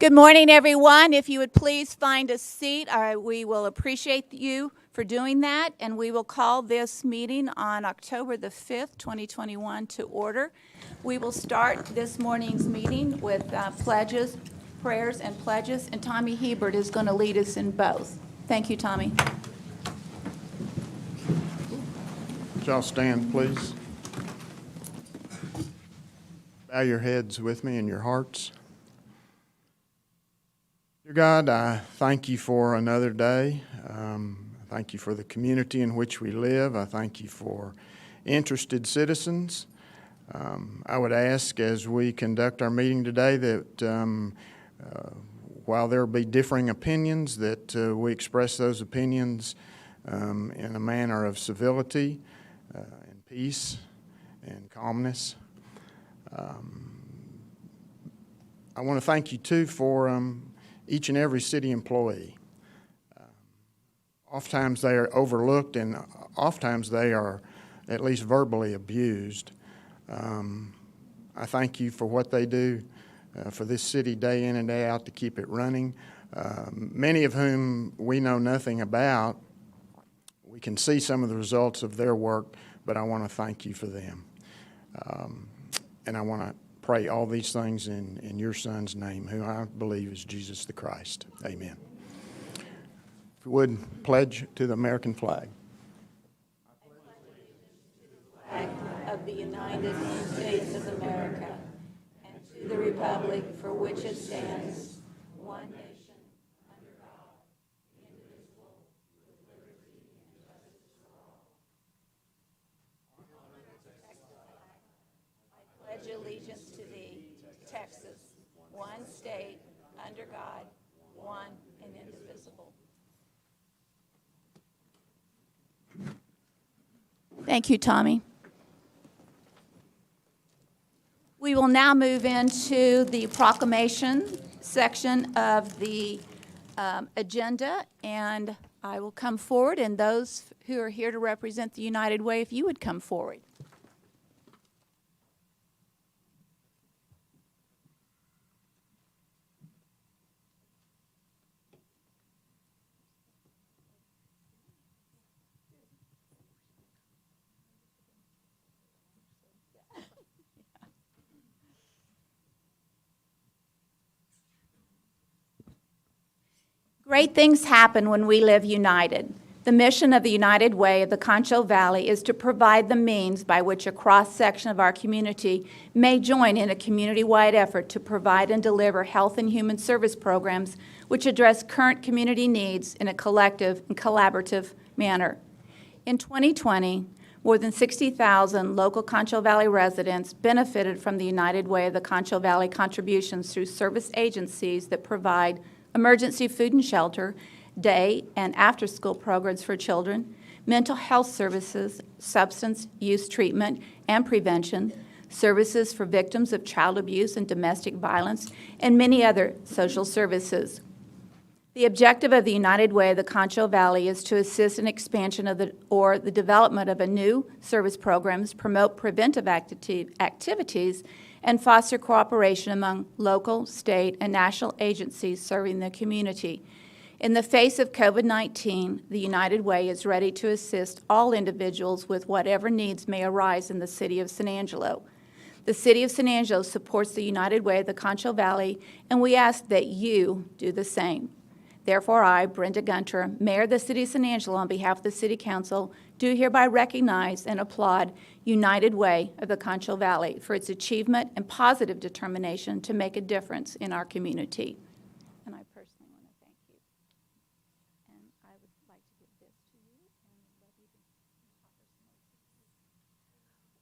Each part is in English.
Good morning, everyone. If you would please find a seat, we will appreciate you for doing that, and we will call this meeting on October the 5th, 2021 to order. We will start this morning's meeting with pledges, prayers, and pledges, and Tommy Hebert is going to lead us in both. Thank you, Tommy. Would y'all stand, please? Bow your heads with me and your hearts. Dear God, I thank you for another day. I thank you for the community in which we live. I thank you for interested citizens. I would ask as we conduct our meeting today that while there will be differing opinions, that we express those opinions in a manner of civility and peace and calmness. I want to thank you, too, for each and every city employee. Oftentimes they are overlooked, and oftentimes they are at least verbally abused. I thank you for what they do for this city day in and day out to keep it running. Many of whom we know nothing about. We can see some of the results of their work, but I want to thank you for them. And I want to pray all these things in your Son's name, who I believe is Jesus the Christ. Amen. If you would, pledge to the American flag. I pledge allegiance to the flag of the United States of America and to the republic for which it stands, one nation, under God, indivisible, with liberty and justice for all. I pledge allegiance to thee, Texas, one state, under God, one and indivisible. Thank you, Tommy. We will now move into the proclamation section of the agenda, and I will come forward, and those who are here to represent the United Way, if you would come forward. Great things happen when we live united. The mission of the United Way of the Concho Valley is to provide the means by which a cross-section of our community may join in a community-wide effort to provide and deliver health and human service programs which address current community needs in a collective and collaborative manner. In 2020, more than 60,000 local Concho Valley residents benefited from the United Way of the Concho Valley contributions through service agencies that provide emergency food and shelter, day and after-school programs for children, mental health services, substance use treatment and prevention, services for victims of child abuse and domestic violence, and many other social services. The objective of the United Way of the Concho Valley is to assist in expansion of the development of a new service programs, promote preventive activities, and foster cooperation among local, state, and national agencies serving the community. In the face of COVID-19, the United Way is ready to assist all individuals with whatever needs may arise in the city of San Angelo. The city of San Angelo supports the United Way of the Concho Valley, and we ask that you do the same. Therefore, I, Brenda Gunter, Mayor of the City of San Angelo, on behalf of the City Council, do hereby recognize and applaud United Way of the Concho Valley for its achievement and positive determination to make a difference in our community. And I personally want to thank you. And I would like to give this to you and let you offer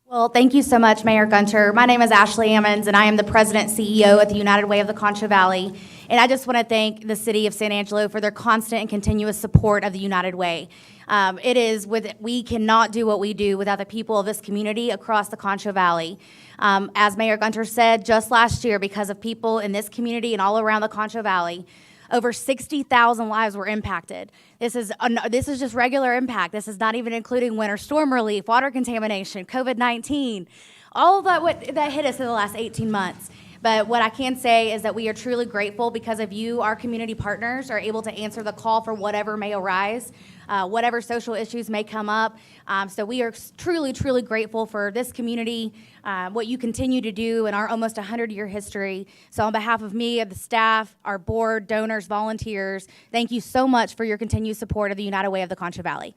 some. Well, thank you so much, Mayor Gunter. My name is Ashley Ammons, and I am the President and CEO at the United Way of the Concho Valley. And I just want to thank the City of San Angelo for their constant and continuous support of the United Way. We cannot do what we do without the people of this community across the Concho Valley. As Mayor Gunter said, just last year, because of people in this community and all around the Concho Valley, over 60,000 lives were impacted. This is just regular impact. This is not even including winter storm relief, water contamination, COVID-19, all of that hit us in the last 18 months. But what I can say is that we are truly grateful because of you, our community partners, are able to answer the call for whatever may arise, whatever social issues may come up. So we are truly, truly grateful for this community, what you continue to do in our almost 100-year history. So on behalf of me, of the staff, our board, donors, volunteers, thank you so much for your continued support of the United Way of the Concho Valley.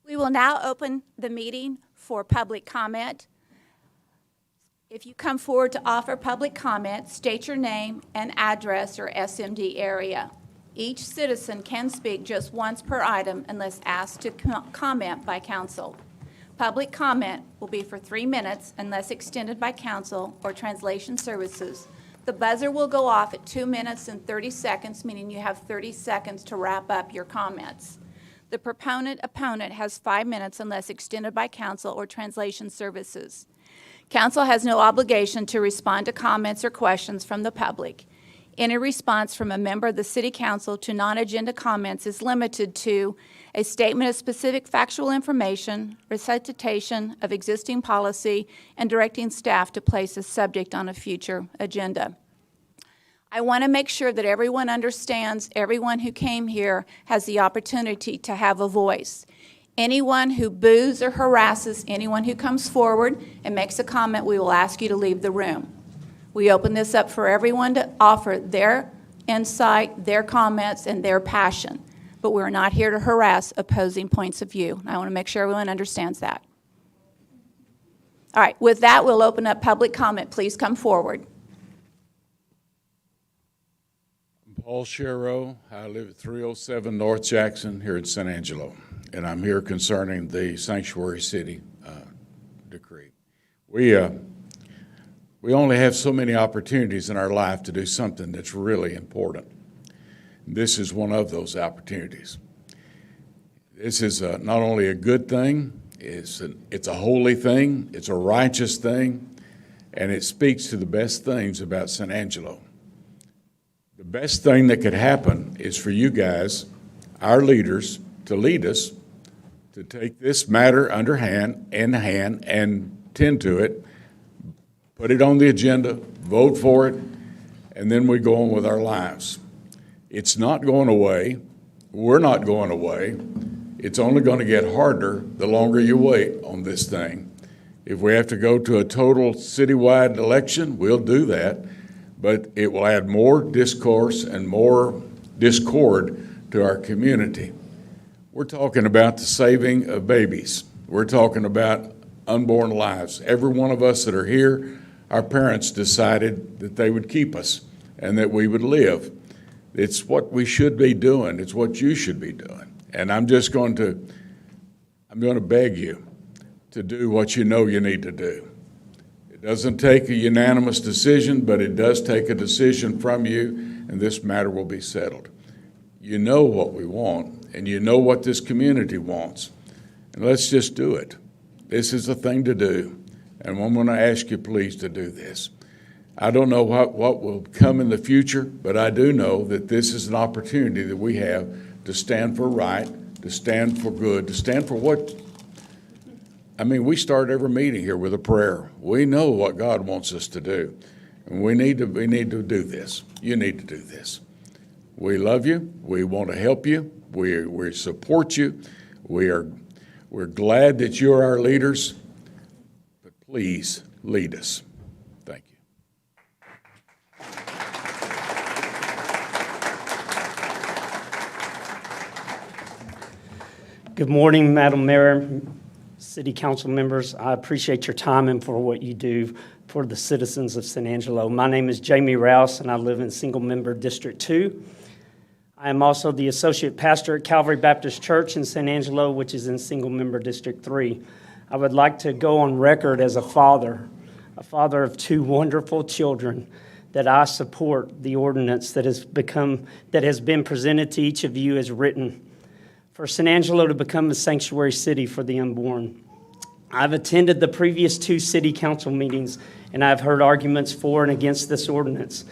We will now open the meeting for public comment. If you come forward to offer public comment, state your name and address or SMD area. Each citizen can speak just once per item unless asked to comment by council. Public comment will be for 3 minutes unless extended by council or translation services. The buzzer will go off at 2 minutes and 30 seconds, meaning you have 30 seconds to wrap up your comments. The opponent has 5 minutes unless extended by council or translation services. Council has no obligation to respond to comments or questions from the public. Any response from a member of the City Council to non-agenda comments is limited to a statement of specific factual information, recitation of existing policy, and directing staff to place a subject on a future agenda. I want to make sure that everyone understands everyone who came here has the opportunity to have a voice. Anyone who boos or harasses anyone who comes forward and makes a comment, we will ask you to leave the room. We open this up for everyone to offer their insight, their comments, and their passion. But we're not here to harass opposing points of view. I want to make sure everyone understands that. All right, with that, we'll open up public comment. Please come forward. Paul Sherrow. I live at 307 North Jackson here in San Angelo, and I'm here concerning the Sanctuary City decree. We only have so many opportunities in our life to do something that's really important. This is one of those opportunities. This is not only a good thing, it's a holy thing, it's a righteous thing, and it speaks to the best things about San Angelo. The best thing that could happen is for you guys, our leaders, to lead us, to take this matter in hand, and tend to it, put it on the agenda, vote for it, and then we go on with our lives. It's not going away. We're not going away. It's only going to get harder the longer you wait on this thing. If we have to go to a total citywide election, we'll do that. But it will add more discourse and more discord to our community. We're talking about the saving of babies. We're talking about unborn lives. Every one of us that are here, our parents decided that they would keep us and that we would live. It's what we should be doing. It's what you should be doing. And I'm going to beg you to do what you know you need to do. It doesn't take a unanimous decision, but it does take a decision from you, and this matter will be settled. You know what we want, and you know what this community wants, and let's just do it. This is a thing to do, and I'm going to ask you please to do this. I don't know what will come in the future, but I do know that this is an opportunity that we have to stand for right, to stand for good, to stand for what. I mean, we start every meeting here with a prayer. We know what God wants us to do, and we need to do this. You need to do this. We love you. We want to help you. We support you. We're glad that you're our leaders, but please lead us. Thank you. Good morning, Madam Mayor, City Council members. I appreciate your time and for what you do for the citizens of San Angelo. My name is Jamie Rouse, and I live in single-member District 2. I am also the associate pastor at Calvary Baptist Church in San Angelo, which is in single-member District 3. I would like to go on record as a father of two wonderful children, that I support the ordinance that has been presented to each of you as written for San Angelo to become a sanctuary city for the unborn. I've attended the previous two city council meetings, and I've heard arguments for and against this ordinance.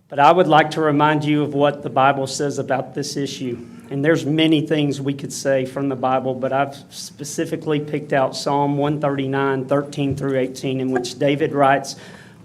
But I would like to remind you of what the Bible says about this issue. And there's many things we could say from the Bible, but I've specifically picked out Psalm 139, 13 through 18, in which David writes,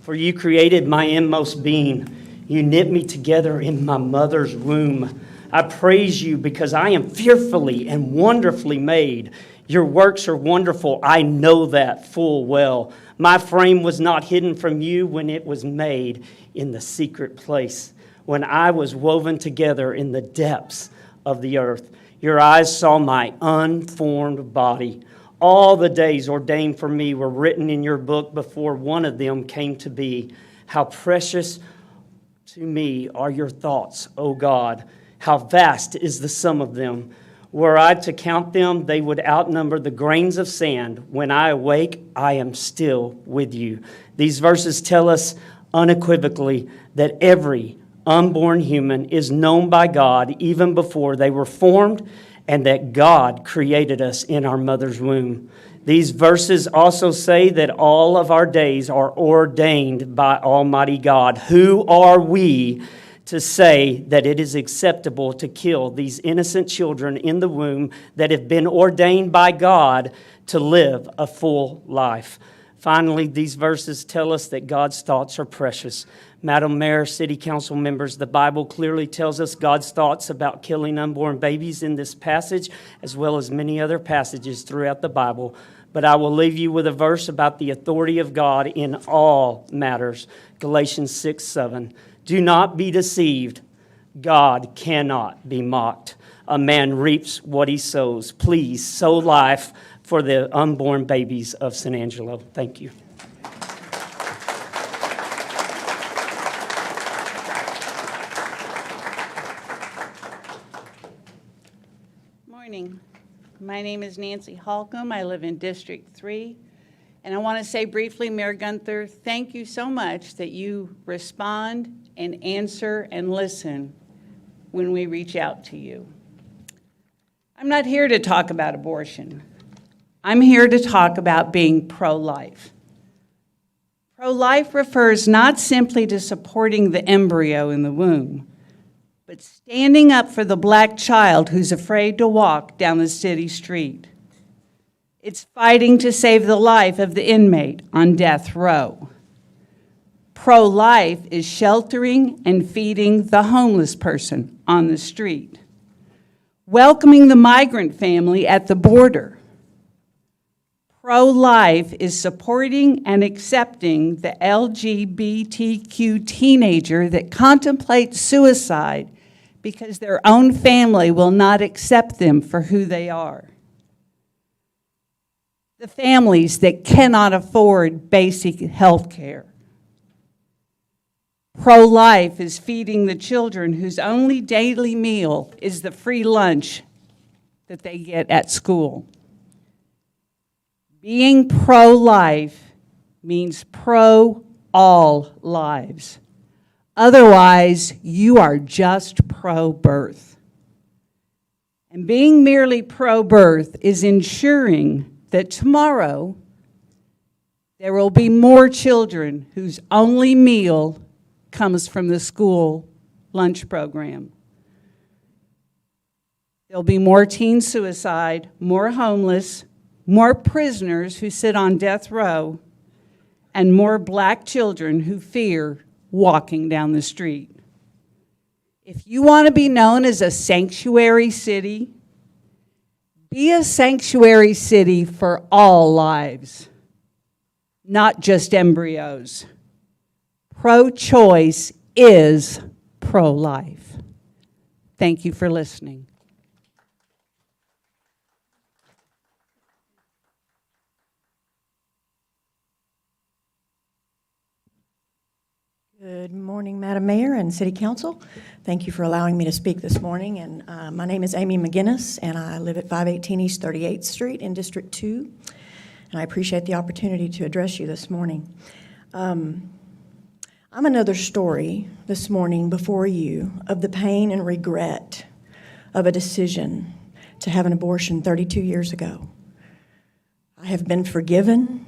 "For you created my inmost being. You knit me together in my mother's womb. I praise you because I am fearfully and wonderfully made. Your works are wonderful. I know that full well. My frame was not hidden from you when it was made in the secret place, when I was woven together in the depths of the earth. Your eyes saw my unformed body. All the days ordained for me were written in your book before one of them came to be. How precious to me are your thoughts, O God. How vast is the sum of them. Were I to count them, they would outnumber the grains of sand. When I awake, I am still with you." These verses tell us unequivocally that every unborn human is known by God even before they were formed, and that God created us in our mother's womb. These verses also say that all of our days are ordained by Almighty God. Who are we to say that it is acceptable to kill these innocent children in the womb that have been ordained by God to live a full life? Finally, these verses tell us that God's thoughts are precious. Madam Mayor, City Council members, the Bible clearly tells us God's thoughts about killing unborn babies in this passage, as well as many other passages throughout the Bible. But I will leave you with a verse about the authority of God in all matters. Galatians 6:7. "Do not be deceived. God cannot be mocked. A man reaps what he sows. Please sow life for the unborn babies of San Angelo." Thank you. Morning. My name is Nancy Holcomb. I live in District 3. And I want to say briefly, Mayor Gunther, thank you so much that you respond and answer and listen when we reach out to you. I'm not here to talk about abortion. I'm here to talk about being pro-life. Pro-life refers not simply to supporting the embryo in the womb, but standing up for the black child who's afraid to walk down the city street. It's fighting to save the life of the inmate on death row. Pro-life is sheltering and feeding the homeless person on the street, welcoming the migrant family at the border. Pro-life is supporting and accepting the LGBTQ teenager that contemplates suicide because their own family will not accept them for who they are. The families that cannot afford basic health care. Pro-life is feeding the children whose only daily meal is the free lunch that they get at school. Being pro-life means pro all lives. Otherwise, you are just pro-birth. And being merely pro-birth is ensuring that tomorrow there will be more children whose only meal comes from the school lunch program. There'll be more teen suicide, more homeless, more prisoners who sit on death row, and more black children who fear walking down the street. If you want to be known as a sanctuary city, be a sanctuary city for all lives, not just embryos. Pro-choice is pro-life. Thank you for listening. Good morning, Madam Mayor and City Council. Thank you for allowing me to speak this morning. And my name is Amy McGinnis, and I live at 518 East 38th Street in District 2. And I appreciate the opportunity to address you this morning. I'm another story this morning before you of the pain and regret of a decision to have an abortion 32 years ago. I have been forgiven,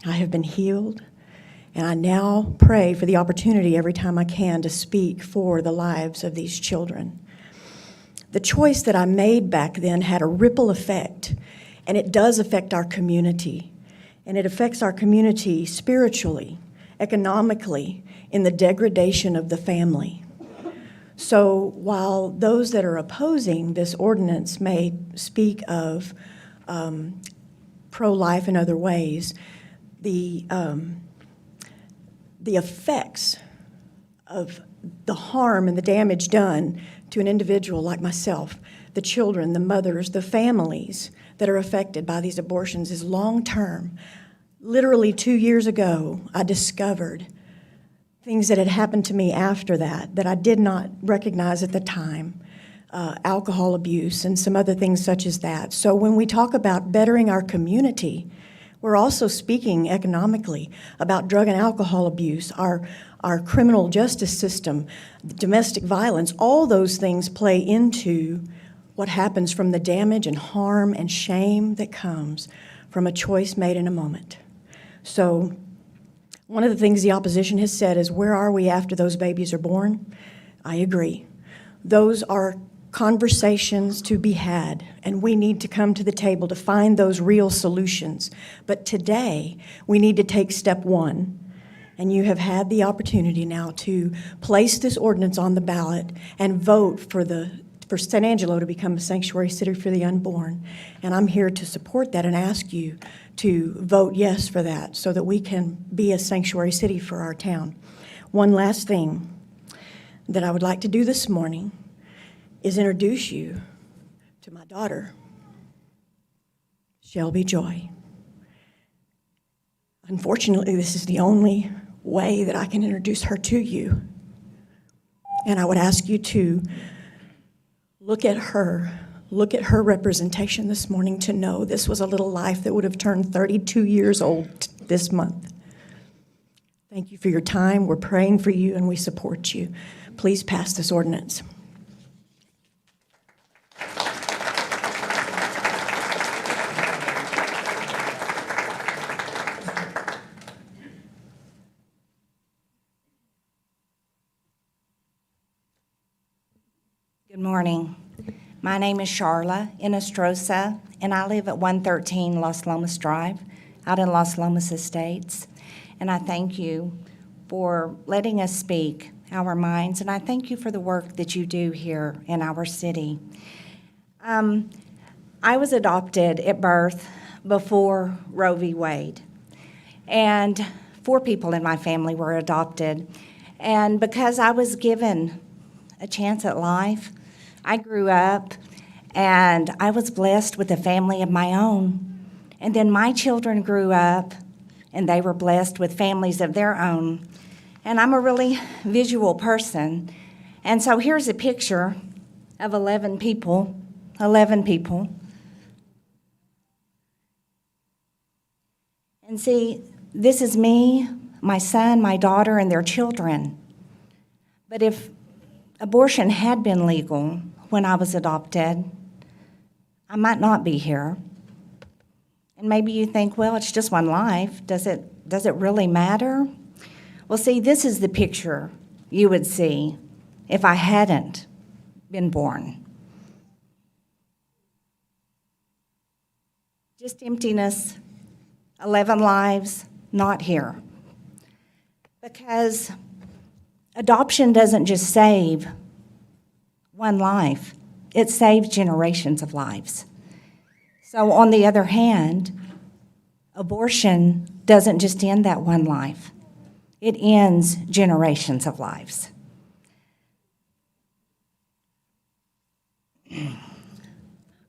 I have been healed, and I now pray for the opportunity every time I can to speak for the lives of these children. The choice that I made back then had a ripple effect, and it does affect our community. And it affects our community spiritually, economically, in the degradation of the family. So while those that are opposing this ordinance may speak of pro-life in other ways, the effects of the harm and the damage done to an individual like myself, the children, the mothers, the families that are affected by these abortions is long-term. Literally 2 years ago, I discovered things that had happened to me after that I did not recognize at the time, alcohol abuse and some other things such as that. So when we talk about bettering our community, we're also speaking economically about drug and alcohol abuse, our criminal justice system, domestic violence. All those things play into what happens from the damage and harm and shame that comes from a choice made in a moment. So one of the things the opposition has said is, where are we after those babies are born? I agree. Those are conversations to be had, and we need to come to the table to find those real solutions. But today, we need to take step one, and you have had the opportunity now to place this ordinance on the ballot and vote for San Angelo to become a sanctuary city for the unborn. And I'm here to support that and ask you to vote yes for that so that we can be a sanctuary city for our town. One last thing that I would like to do this morning is introduce you to my daughter, Shelby Joy. Unfortunately, this is the only way that I can introduce her to you. And I would ask you to look at her representation this morning to know this was a little life that would have turned 32 years old this month. Thank you for your time. We're praying for you and we support you. Please pass this ordinance. Good morning. My name is Charla Inestrosa, and I live at 113 Las Lomas Drive, out in Las Lomas Estates. And I thank you for letting us speak our minds, and I thank you for the work that you do here in our city. I was adopted at birth before Roe v. Wade, and 4 people in my family were adopted. And because I was given a chance at life, I grew up and I was blessed with a family of my own. And then my children grew up and they were blessed with families of their own. And I'm a really visual person. And so here's a picture of 11 people. And see, this is me, my son, my daughter, and their children. But if abortion had been legal when I was adopted, I might not be here. And maybe you think, well, it's just one life. Does it really matter? Well, see, this is the picture you would see if I hadn't been born. Just emptiness, 11 lives, not here. Because adoption doesn't just save one life, it saves generations of lives. So on the other hand, abortion doesn't just end that one life, it ends generations of lives.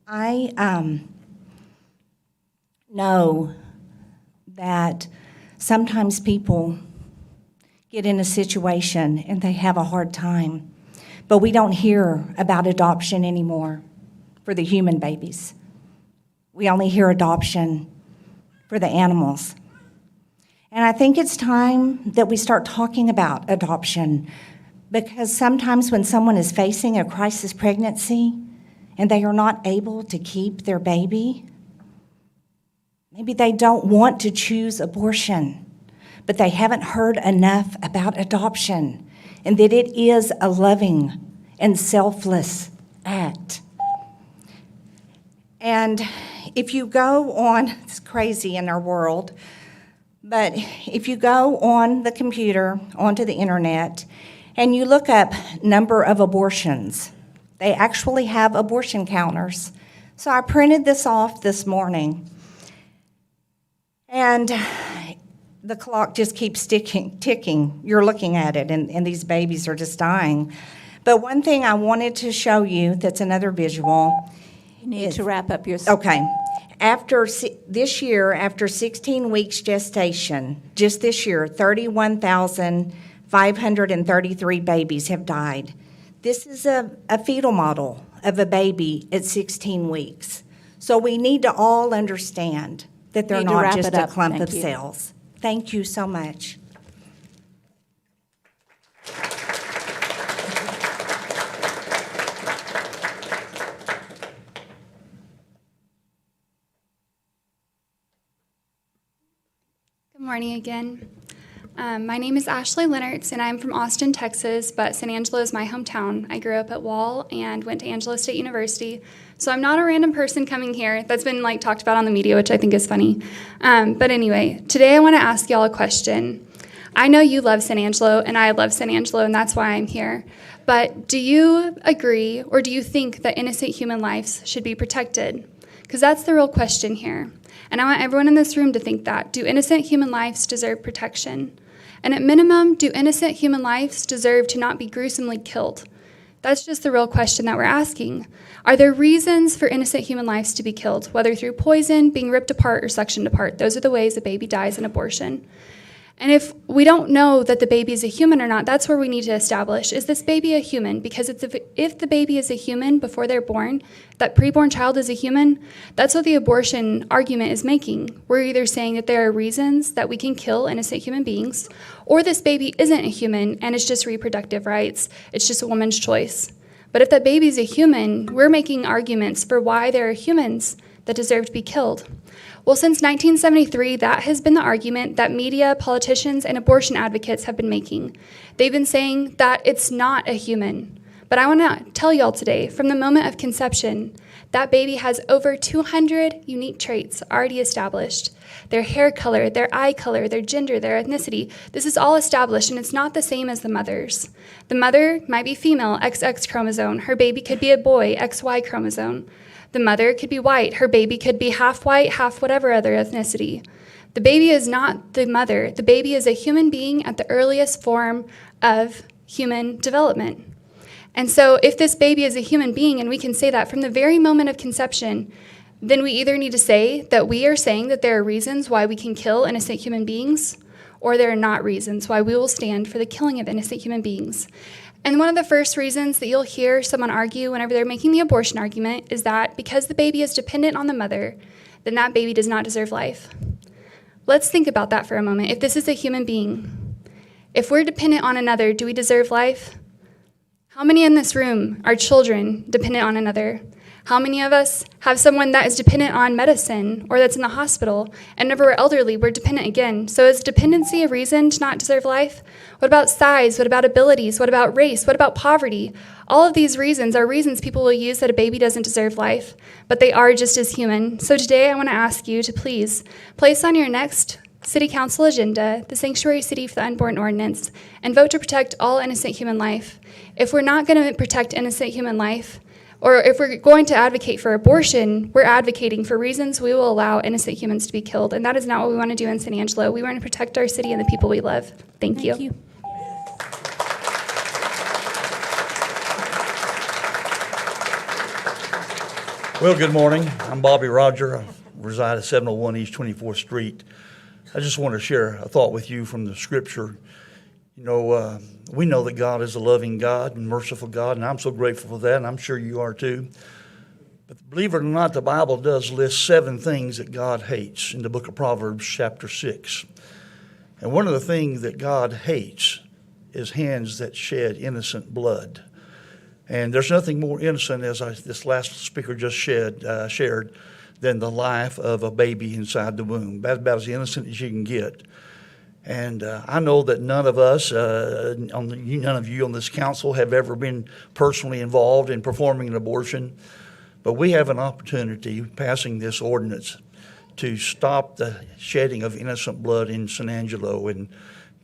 I know that sometimes people get in a situation and they have a hard time. But we don't hear about adoption anymore for the human babies. We only hear adoption for the animals. And I think it's time that we start talking about adoption, because sometimes when someone is facing a crisis pregnancy and they are not able to keep their baby, maybe they don't want to choose abortion, but they haven't heard enough about adoption and that it is a loving and selfless act. And if you go on, it's crazy in our world, but if you go on the computer, onto the internet, and you look up number of abortions, they actually have abortion counters. So I printed this off this morning, and the clock just keeps ticking. You're looking at it, and these babies are just dying. But one thing I wanted to show you that's another visual. You need to wrap up your... Okay. This year, after 16 weeks gestation, just this year, 31,533 babies have died. This is a fetal model of a baby at 16 weeks. So we need to all understand that they're Need to not wrap just it a up. clump Thank of you. cells. Thank you so much. Good morning again. My name is Ashley Lennertz, and I'm from Austin, Texas, but San Angelo is my hometown. I grew up at Wall and went to Angelo State University, so I'm not a random person coming here. That's been talked about on the media, which I think is funny. But anyway, today I want to ask y'all a question. I know you love San Angelo, and I love San Angelo, and that's why I'm here. But do you agree, or do you think that innocent human lives should be protected? Because that's the real question here. And I want everyone in this room to think that. Do innocent human lives deserve protection? And at minimum, do innocent human lives deserve to not be gruesomely killed? That's just the real question that we're asking. Are there reasons for innocent human lives to be killed, whether through poison, being ripped apart, or sectioned apart? Those are the ways a baby dies in abortion. And if we don't know that the baby is a human or not, that's where we need to establish, is this baby a human? Because if the baby is a human before they're born, that preborn child is a human, that's what the abortion argument is making. We're either saying that there are reasons that we can kill innocent human beings, or this baby isn't a human and it's just reproductive rights. It's just a woman's choice. But if that baby is a human, we're making arguments for why there are humans that deserve to be killed. Well, since 1973, that has been the argument that media, politicians, and abortion advocates have been making. They've been saying that it's not a human. But I want to tell y'all today, from the moment of conception, that baby has over 200 unique traits already established. Their hair color, their eye color, their gender, their ethnicity, this is all established, and it's not the same as the mother's. The mother might be female, XX chromosome. Her baby could be a boy, XY chromosome. The mother could be white. Her baby could be half white, half whatever other ethnicity. The baby is not the mother. The baby is a human being at the earliest form of human development. And so if this baby is a human being, and we can say that from the very moment of conception, then we either need to say that we are saying that there are reasons why we can kill innocent human beings, or there are not reasons why we will stand for the killing of innocent human beings. And one of the first reasons that you'll hear someone argue whenever they're making the abortion argument is that because the baby is dependent on the mother, then that baby does not deserve life. Let's think about that for a moment. If this is a human being, if we're dependent on another, do we deserve life? How many in this room are children dependent on another? How many of us have someone that is dependent on medicine or that's in the hospital? And whenever we're elderly, we're dependent again. So is dependency a reason to not deserve life? What about size? What about abilities? What about race? What about poverty? All of these reasons are reasons people will use that a baby doesn't deserve life, but they are just as human. So today I want to ask you to please place on your next City Council agenda the Sanctuary City for the Unborn Ordinance and vote to protect all innocent human life. If we're not going to protect innocent human life, or if we're going to advocate for abortion, we're advocating for reasons we will allow innocent humans to be killed. And that is not what we want to do in San Angelo. We want to protect our city and the people we love. Thank you. Well, good morning. I'm Bobby Roger. I reside at 701 East 24th Street. I just want to share a thought with you from the scripture We know that God is a loving God and merciful God, and I'm so grateful for that, and I'm sure you are too. But believe it or not, the Bible does list 7 things that God hates in the book of Proverbs, chapter 6. And one of the things that God hates is hands that shed innocent blood. And there's nothing more innocent, as this last speaker just shared, than the life of a baby inside the womb. That's about as innocent as you can get. And I know that none of us, none of you on this council have ever been personally involved in performing an abortion, but we have an opportunity passing this ordinance to stop the shedding of innocent blood in San Angelo and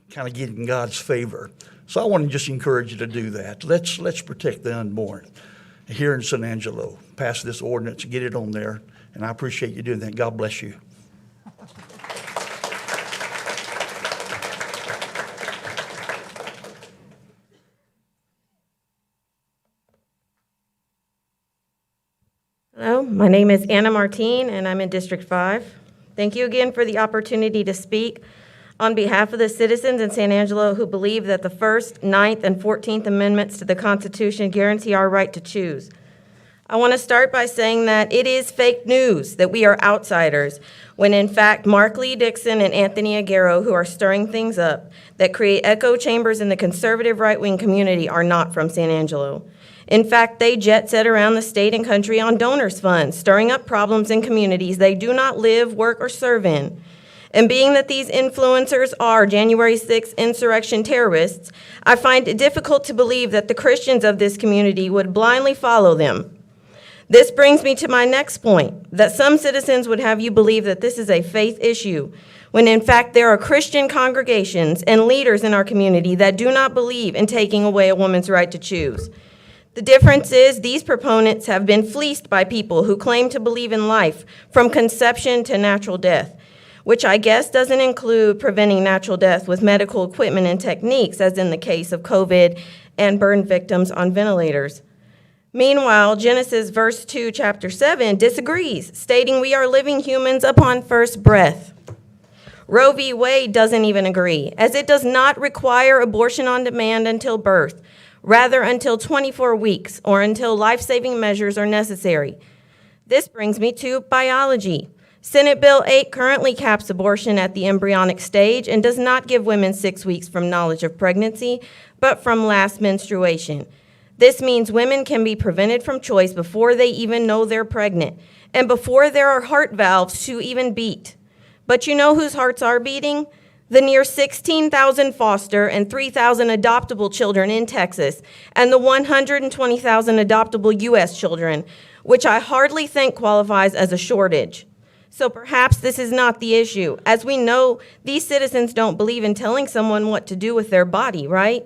kind of get in God's favor. So I want to just encourage you to do that. Let's protect the unborn here in San Angelo. Pass this ordinance, get it on there, and I appreciate you doing that. God bless you. Hello, my name is Anna Martine, and I'm in District 5. Thank you again for the opportunity to speak on behalf of the citizens in San Angelo who believe that the 1st, 9th, and 14th Amendments to the Constitution guarantee our right to choose. I want to start by saying that it is fake news that we are outsiders, when in fact Mark Lee Dixon and Anthony Aguero, who are stirring things up that create echo chambers in the conservative right-wing community, are not from San Angelo. In fact, they jet set around the state and country on donors' funds, stirring up problems in communities they do not live, work, or serve in. And being that these influencers are January 6th insurrection terrorists, I find it difficult to believe that the Christians of this community would blindly follow them. This brings me to my next point, that some citizens would have you believe that this is a faith issue, when in fact there are Christian congregations and leaders in our community that do not believe in taking away a woman's right to choose. The difference is these proponents have been fleeced by people who claim to believe in life from conception to natural death, which I guess doesn't include preventing natural death with medical equipment and techniques, as in the case of COVID and burn victims on ventilators. Meanwhile, Genesis verse 2, chapter 7 disagrees, stating we are living humans upon first breath. Roe v. Wade doesn't even agree, as it does not require abortion on demand until birth, rather until 24 weeks or until life-saving measures are necessary. This brings me to biology. Senate Bill 8 currently caps abortion at the embryonic stage and does not give women 6 weeks from knowledge of pregnancy, but from last menstruation. This means women can be prevented from choice before they even know they're pregnant and before there are heart valves to even beat. But you know whose hearts are beating? The near 16,000 foster and 3,000 adoptable children in Texas, and the 120,000 adoptable U.S. children, which I hardly think qualifies as a shortage. So perhaps this is not the issue. As we know, these citizens don't believe in telling someone what to do with their body, right?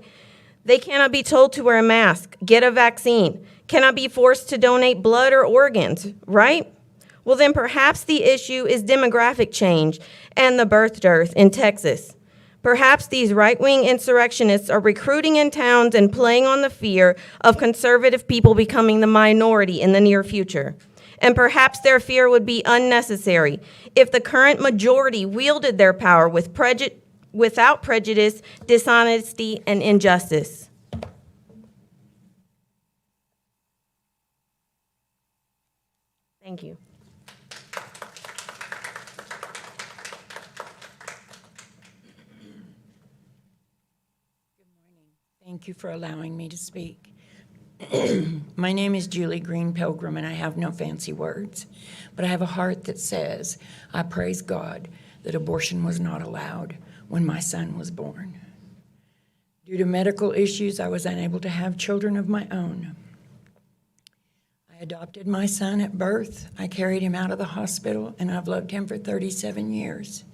They cannot be told to wear a mask, get a vaccine, cannot be forced to donate blood or organs, right? Well, then perhaps the issue is demographic change and the birth dearth in Texas. Perhaps these right-wing insurrectionists are recruiting in towns and playing on the fear of conservative people becoming the minority in the near future. And perhaps their fear would be unnecessary if the current majority wielded their power without prejudice, dishonesty, and injustice. Thank you. Thank you for allowing me to speak. My name is Julie Green Pilgrim, and I have no fancy words, but I have a heart that says, I praise God that abortion was not allowed when my son was born. Due to medical issues, I was unable to have children of my own. I adopted my son at birth. I carried him out of the hospital, and I've loved him for 37 years.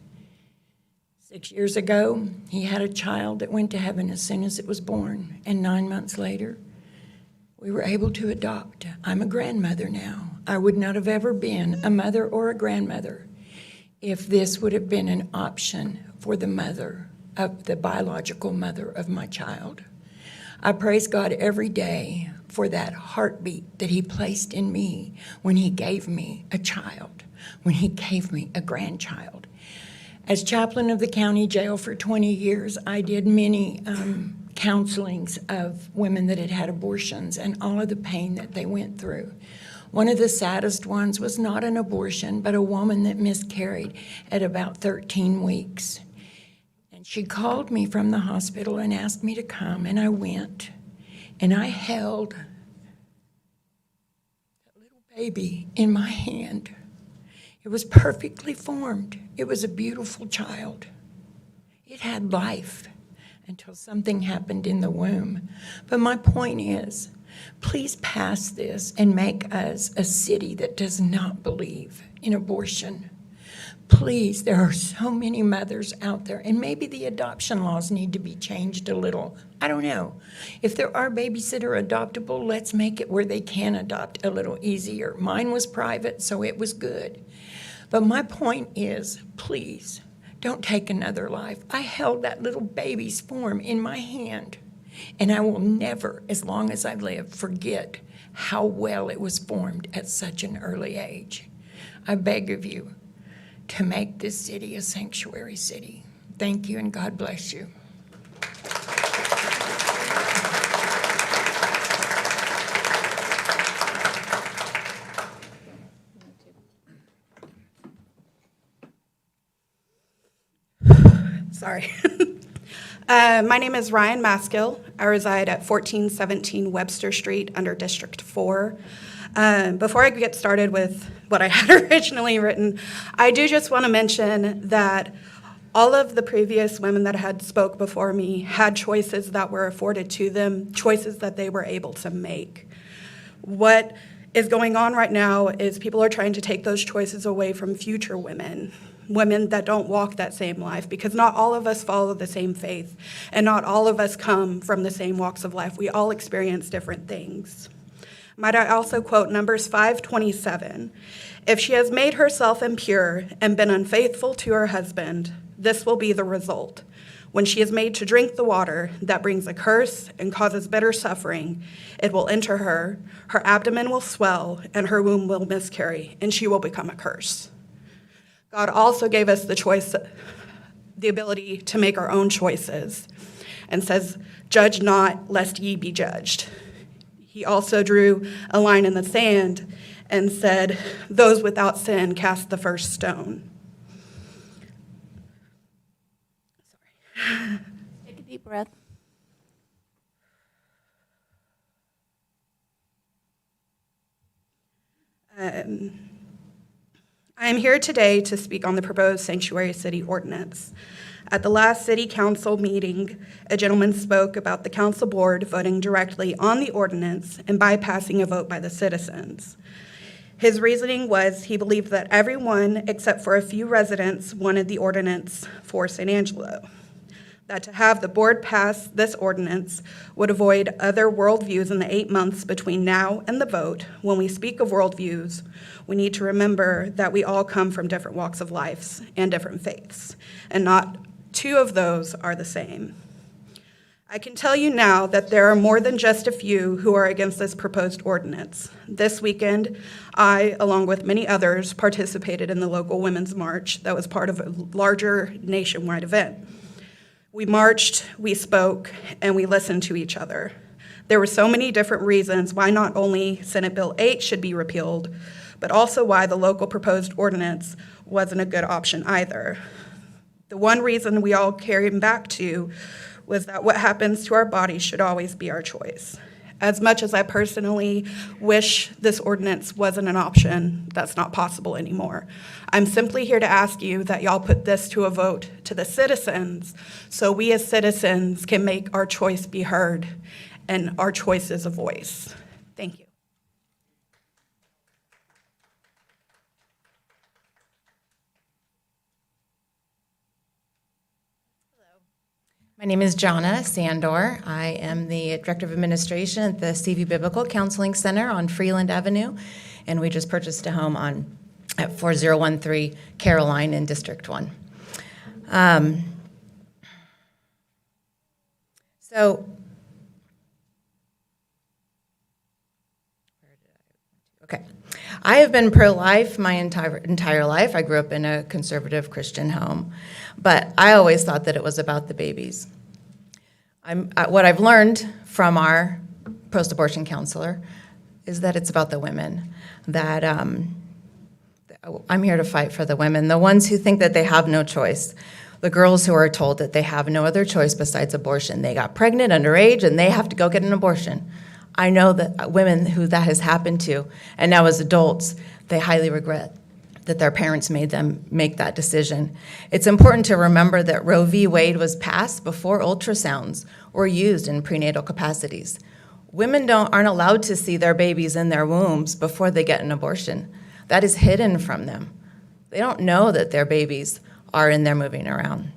6 years ago, he had a child that went to heaven as soon as it was born, and 9 months later, we were able to adopt. I'm a grandmother now. I would not have ever been a mother or a grandmother if this would have been an option for the mother of the biological mother of my child. I praise God every day for that heartbeat that he placed in me when he gave me a child, when he gave me a grandchild. As chaplain of the county jail for 20 years, I did many counselings of women that had had abortions and all of the pain that they went through. One of the saddest ones was not an abortion, but a woman that miscarried at about 13 weeks. And she called me from the hospital and asked me to come, and I went. And I held that little baby in my hand. It was perfectly formed. It was a beautiful child. It had life until something happened in the womb. But my point is, please pass this and make us a city that does not believe in abortion. Please, there are so many mothers out there, and maybe the adoption laws need to be changed a little. I don't know. If there are babies that are adoptable, let's make it where they can adopt a little easier. Mine was private, so it was good. But my point is, please, don't take another life. I held that little baby's form in my hand, and I will never, as long as I live, forget how well it was formed at such an early age. I beg of you to make this city a sanctuary city. Thank you, and God bless you. Sorry. My name is Ryan Maskill. I reside at 1417 Webster Street under District 4. Before I get started with what I had originally written, I do just want to mention that all of the previous women that had spoke before me had choices that were afforded to them, choices that they were able to make. What is going on right now is people are trying to take those choices away from future women that don't walk that same life, because not all of us follow the same faith, and not all of us come from the same walks of life. We all experience different things. Might I also quote Numbers 5:27, "If she has made herself impure and been unfaithful to her husband, this will be the result. When she is made to drink the water that brings a curse and causes bitter suffering, it will enter her, her abdomen will swell, and her womb will miscarry, and she will become a curse." God also gave us the choice, the ability to make our own choices, and says, "Judge not, lest ye be judged." He also drew a line in the sand and said, "Those without sin cast the first stone." Sorry. Take a deep breath. I am here today to speak on the proposed sanctuary city ordinance. At the last city council meeting, a gentleman spoke about the council board voting directly on the ordinance and bypassing a vote by the citizens. His reasoning was he believed that everyone except for a few residents wanted the ordinance for San Angelo. That to have the board pass this ordinance would avoid other worldviews in the 8 months between now and the vote. When we speak of worldviews, we need to remember that we all come from different walks of life and different faiths, and not two of those are the same. I can tell you now that there are more than just a few who are against this proposed ordinance. This weekend, I, along with many others, participated in the local Women's March that was part of a larger nationwide event. We marched, we spoke, and we listened to each other. There were so many different reasons why not only Senate Bill 8 should be repealed, but also why the local proposed ordinance wasn't a good option either. The one reason we all came back to was that what happens to our bodies should always be our choice. As much as I personally wish this ordinance wasn't an option, that's not possible anymore. I'm simply here to ask you that y'all put this to a vote to the citizens so we as citizens can make our choice be heard and our choice is a voice. Thank you. My name is Jonna Sandor. I am the Director of Administration at the CV Biblical Counseling Center on Freeland Avenue, and we just purchased a home at 4013 Caroline in District 1. I have been pro-life my entire life. I grew up in a conservative Christian home, but I always thought that it was about the babies. What I've learned from our post-abortion counselor is that it's about the women, that I'm here to fight for the women, the ones who think that they have no choice, the girls who are told that they have no other choice besides abortion. They got pregnant underage and they have to go get an abortion. I know that women who that has happened to, and now as adults, they highly regret that their parents made them make that decision. It's important to remember that Roe v. Wade was passed before ultrasounds were used in prenatal capacities. Women aren't allowed to see their babies in their wombs before they get an abortion. That is hidden from them. They don't know that their babies are in there moving around.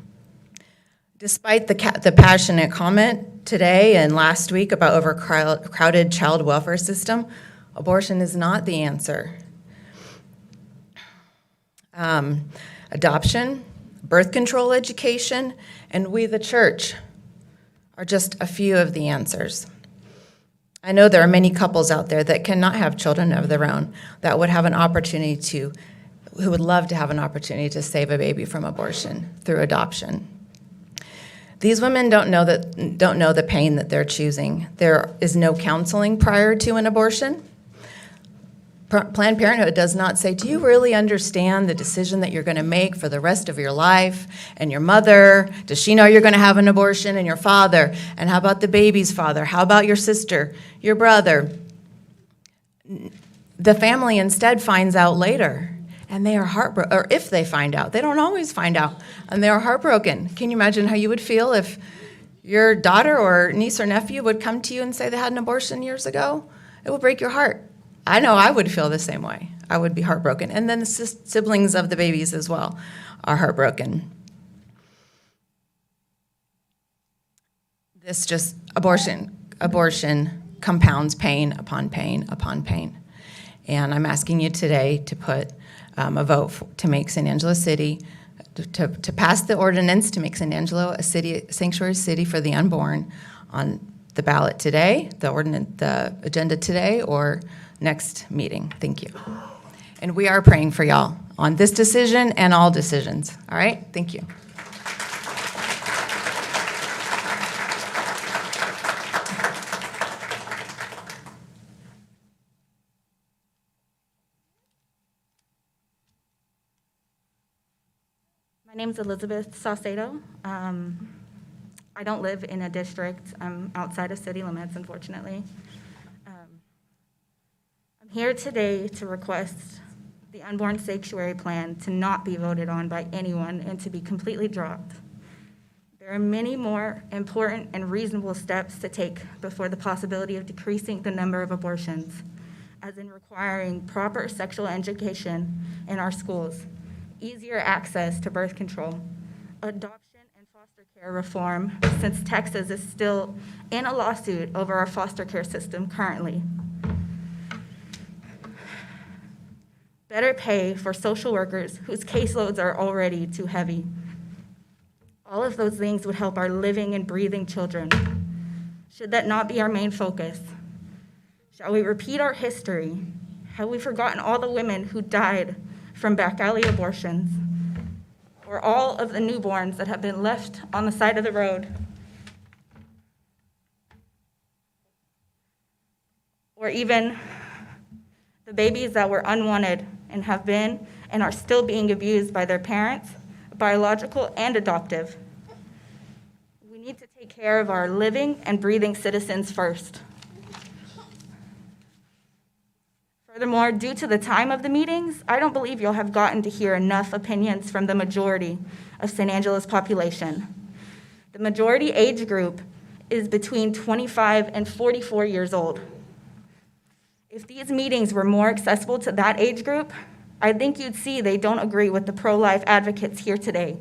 Despite the passionate comment today and last week about overcrowded child welfare system, abortion is not the answer. Adoption, birth control education, and we the church are just a few of the answers. I know there are many couples out there that cannot have children of their own that would have an opportunity who would love to have an opportunity to save a baby from abortion through adoption. These women don't know the pain that they're choosing. There is no counseling prior to an abortion. Planned Parenthood does not say, do you really understand the decision that you're going to make for the rest of your life? And your mother, does she know you're going to have an abortion? And your father, and how about the baby's father? How about your sister, your brother? The family instead finds out later, and they are heartbroken, or if they find out. They don't always find out, and they are heartbroken. Can you imagine how you would feel if your daughter or niece or nephew would come to you and say they had an abortion years ago? It would break your heart. I know I would feel the same way. I would be heartbroken. And then the siblings of the babies as well are heartbroken. Abortion compounds pain upon pain upon pain. And I'm asking you today to put a vote to make San Angelo City, to pass the ordinance to make San Angelo a sanctuary city for the unborn on the ballot today, the agenda today, or next meeting. Thank you. And we are praying for y'all on this decision and all decisions. All right? Thank you. My name's Elizabeth Saucedo. I don't live in a district. I'm outside of city limits, unfortunately. I'm here today to request the unborn sanctuary plan to not be voted on by anyone and to be completely dropped. There are many more important and reasonable steps to take before the possibility of decreasing the number of abortions, as in requiring proper sexual education in our schools, easier access to birth control, adoption and foster care reform, since Texas is still in a lawsuit over our foster care system currently. Better pay for social workers whose caseloads are already too heavy. All of those things would help our living and breathing children. Should that not be our main focus? Shall we repeat our history? Have we forgotten all the women who died from back alley abortions, or all of the newborns that have been left on the side of the road? Or even the babies that were unwanted and have been and are still being abused by their parents, biological and adoptive. We need to take care of our living and breathing citizens first. Furthermore, due to the time of the meetings, I don't believe you'll have gotten to hear enough opinions from the majority of San Angelo's population. The majority age group is between 25 and 44 years old. If these meetings were more accessible to that age group, I think you'd see they don't agree with the pro-life advocates here today.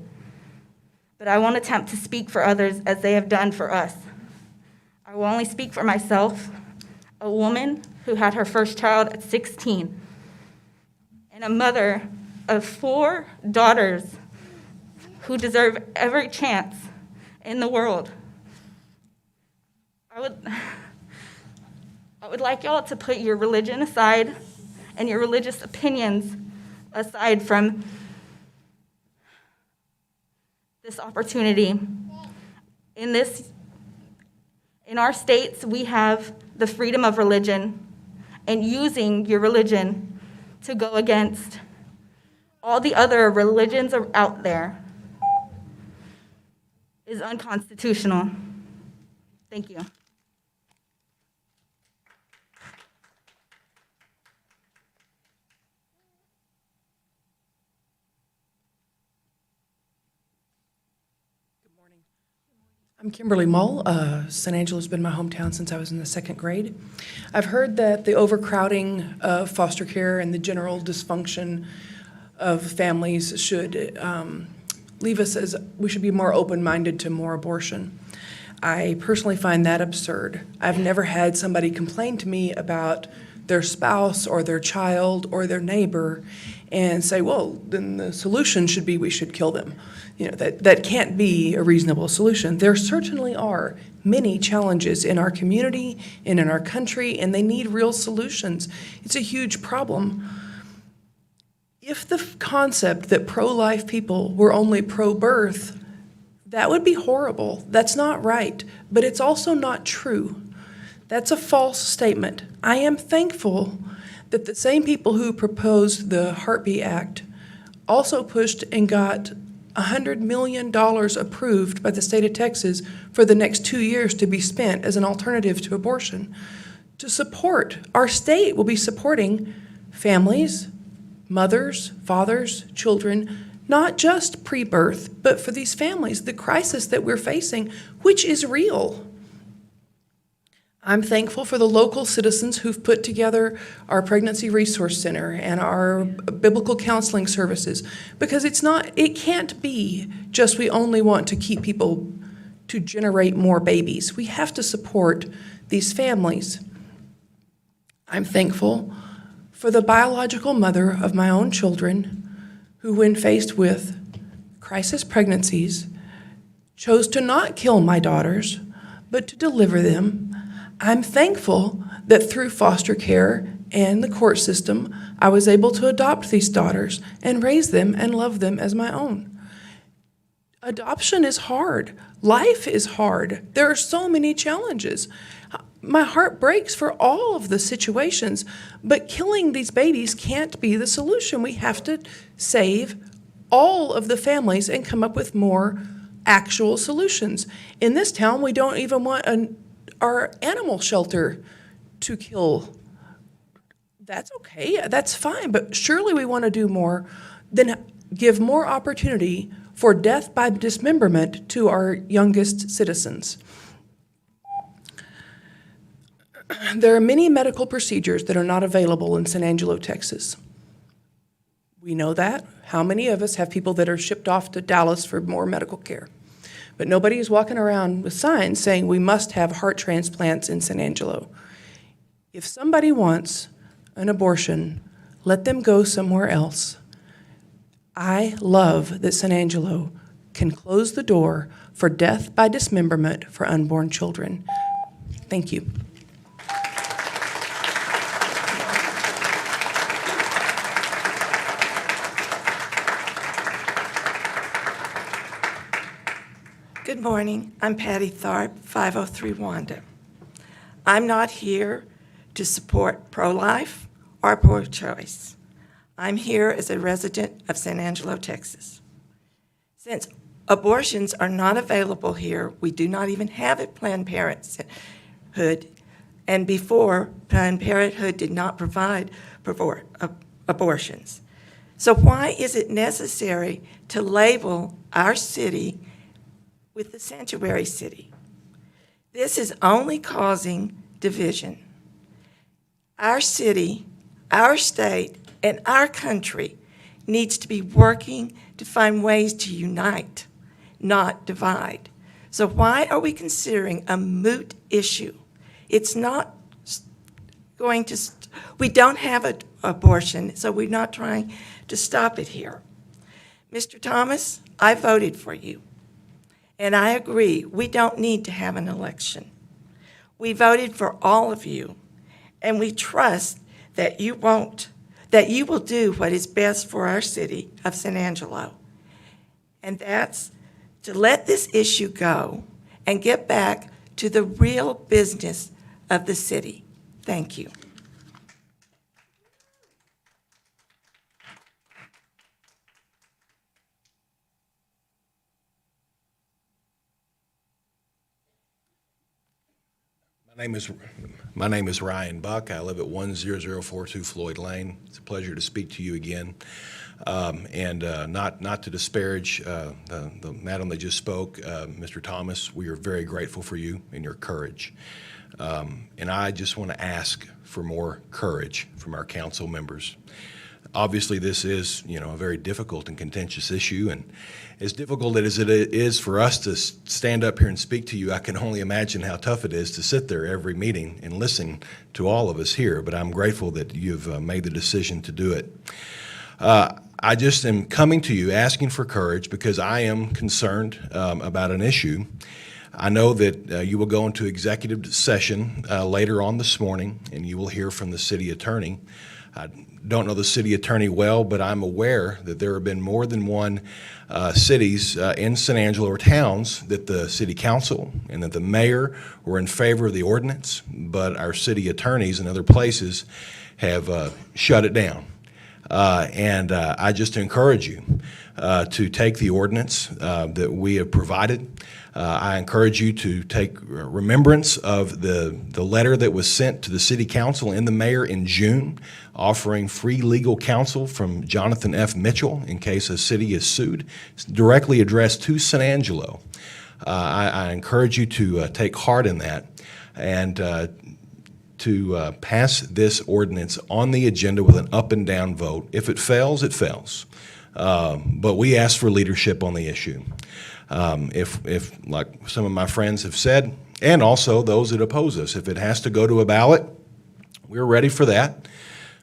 But I won't attempt to speak for others as they have done for us. I will only speak for myself, a woman who had her first child at 16, and a mother of 4 daughters who deserve every chance in the world. I would like y'all to put your religion aside and your religious opinions aside from this opportunity. In our states, we have the freedom of religion, and using your religion to go against all the other religions out there is unconstitutional. Thank you. I'm Kimberly Mull. San Angelo's been my hometown since I was in the second grade. I've heard that the overcrowding of foster care and the general dysfunction of families should leave us as we should be more open-minded to more abortion. I personally find that absurd. I've never had somebody complain to me about their spouse or their child or their neighbor and say, well, then the solution should be we should kill them. You know, that can't be a reasonable solution. There certainly are many challenges in our community and in our country, and they need real solutions. It's a huge problem. If the concept that pro-life people were only pro-birth, that would be horrible. That's not right, but it's also not true. That's a false statement. I am thankful that the same people who proposed the Heartbeat Act also pushed and got $100 million approved by the state of Texas for the next 2 years to be spent as an alternative to abortion. To support, our state will be supporting families, mothers, fathers, children, not just pre-birth, but for these families, the crisis that we're facing, which is real. I'm thankful for the local citizens who've put together our Pregnancy Resource Center and our biblical counseling services, because it can't be just we only want to keep people to generate more babies. We have to support these families. I'm thankful for the biological mother of my own children who, when faced with crisis pregnancies, chose to not kill my daughters, but to deliver them. I'm thankful that through foster care and the court system, I was able to adopt these daughters and raise them and love them as my own. Adoption is hard. Life is hard. There are so many challenges. My heart breaks for all of the situations, but killing these babies can't be the solution. We have to save all of the families and come up with more actual solutions. In this town, we don't even want our animal shelter to kill. That's okay, that's fine, but surely we want to do more than give more opportunity for death by dismemberment to our youngest citizens. There are many medical procedures that are not available in San Angelo, Texas. We know that. How many of us have people that are shipped off to Dallas for more medical care? But nobody is walking around with signs saying we must have heart transplants in San Angelo. If somebody wants an abortion, let them go somewhere else. I love that San Angelo can close the door for death by dismemberment for unborn children. Thank you. Good morning. I'm Patty Tharp, 503 Wanda. I'm not here to support pro-life or pro-choice. I'm here as a resident of San Angelo, Texas. Since abortions are not available here, we do not even have a Planned Parenthood, and before, Planned Parenthood did not provide abortions. So why is it necessary to label our city with the sanctuary city? This is only causing division. Our city, our state, and our country needs to be working to find ways to unite, not divide. So why are we considering a moot issue? It's not going to, we don't have an abortion, so we're not trying to stop it here. Mr. Thomas, I voted for you. And I agree, we don't need to have an election. We voted for all of you, and we trust that you won't that you will do what is best for our city of San Angelo. And that's to let this issue go and get back to the real business of the city. Thank you. My name is Ryan Buck. I live at 10042 Floyd Lane. It's a pleasure to speak to you again. Not to disparage the madam that just spoke, Mr. Thomas, we are very grateful for you and your courage. And I just want to ask for more courage from our council members. Obviously, this is, a very difficult and contentious issue, and as difficult as it is for us to stand up here and speak to you, I can only imagine how tough it is to sit there every meeting and listen to all of us here, but I'm grateful that you've made the decision to do it. I just am coming to you asking for courage because I am concerned about an issue. I know that you will go into executive session later on this morning, and you will hear from the city attorney. I don't know the city attorney well, but I'm aware that there have been more than one cities in San Angelo or towns that the city council and that the mayor were in favor of the ordinance, but our city attorneys in other places have shut it down. I just encourage you to take the ordinance that we have provided. I encourage you to take remembrance of the letter that was sent to the city council and the mayor in June, offering free legal counsel from Jonathan F. Mitchell in case a city is sued. It's directly addressed to San Angelo. I encourage you to take heart in that and to pass this ordinance on the agenda with an up and down vote. If it fails, it fails. But we ask for leadership on the issue. If like some of my friends have said, and also those that oppose us, if it has to go to a ballot, we're ready for that.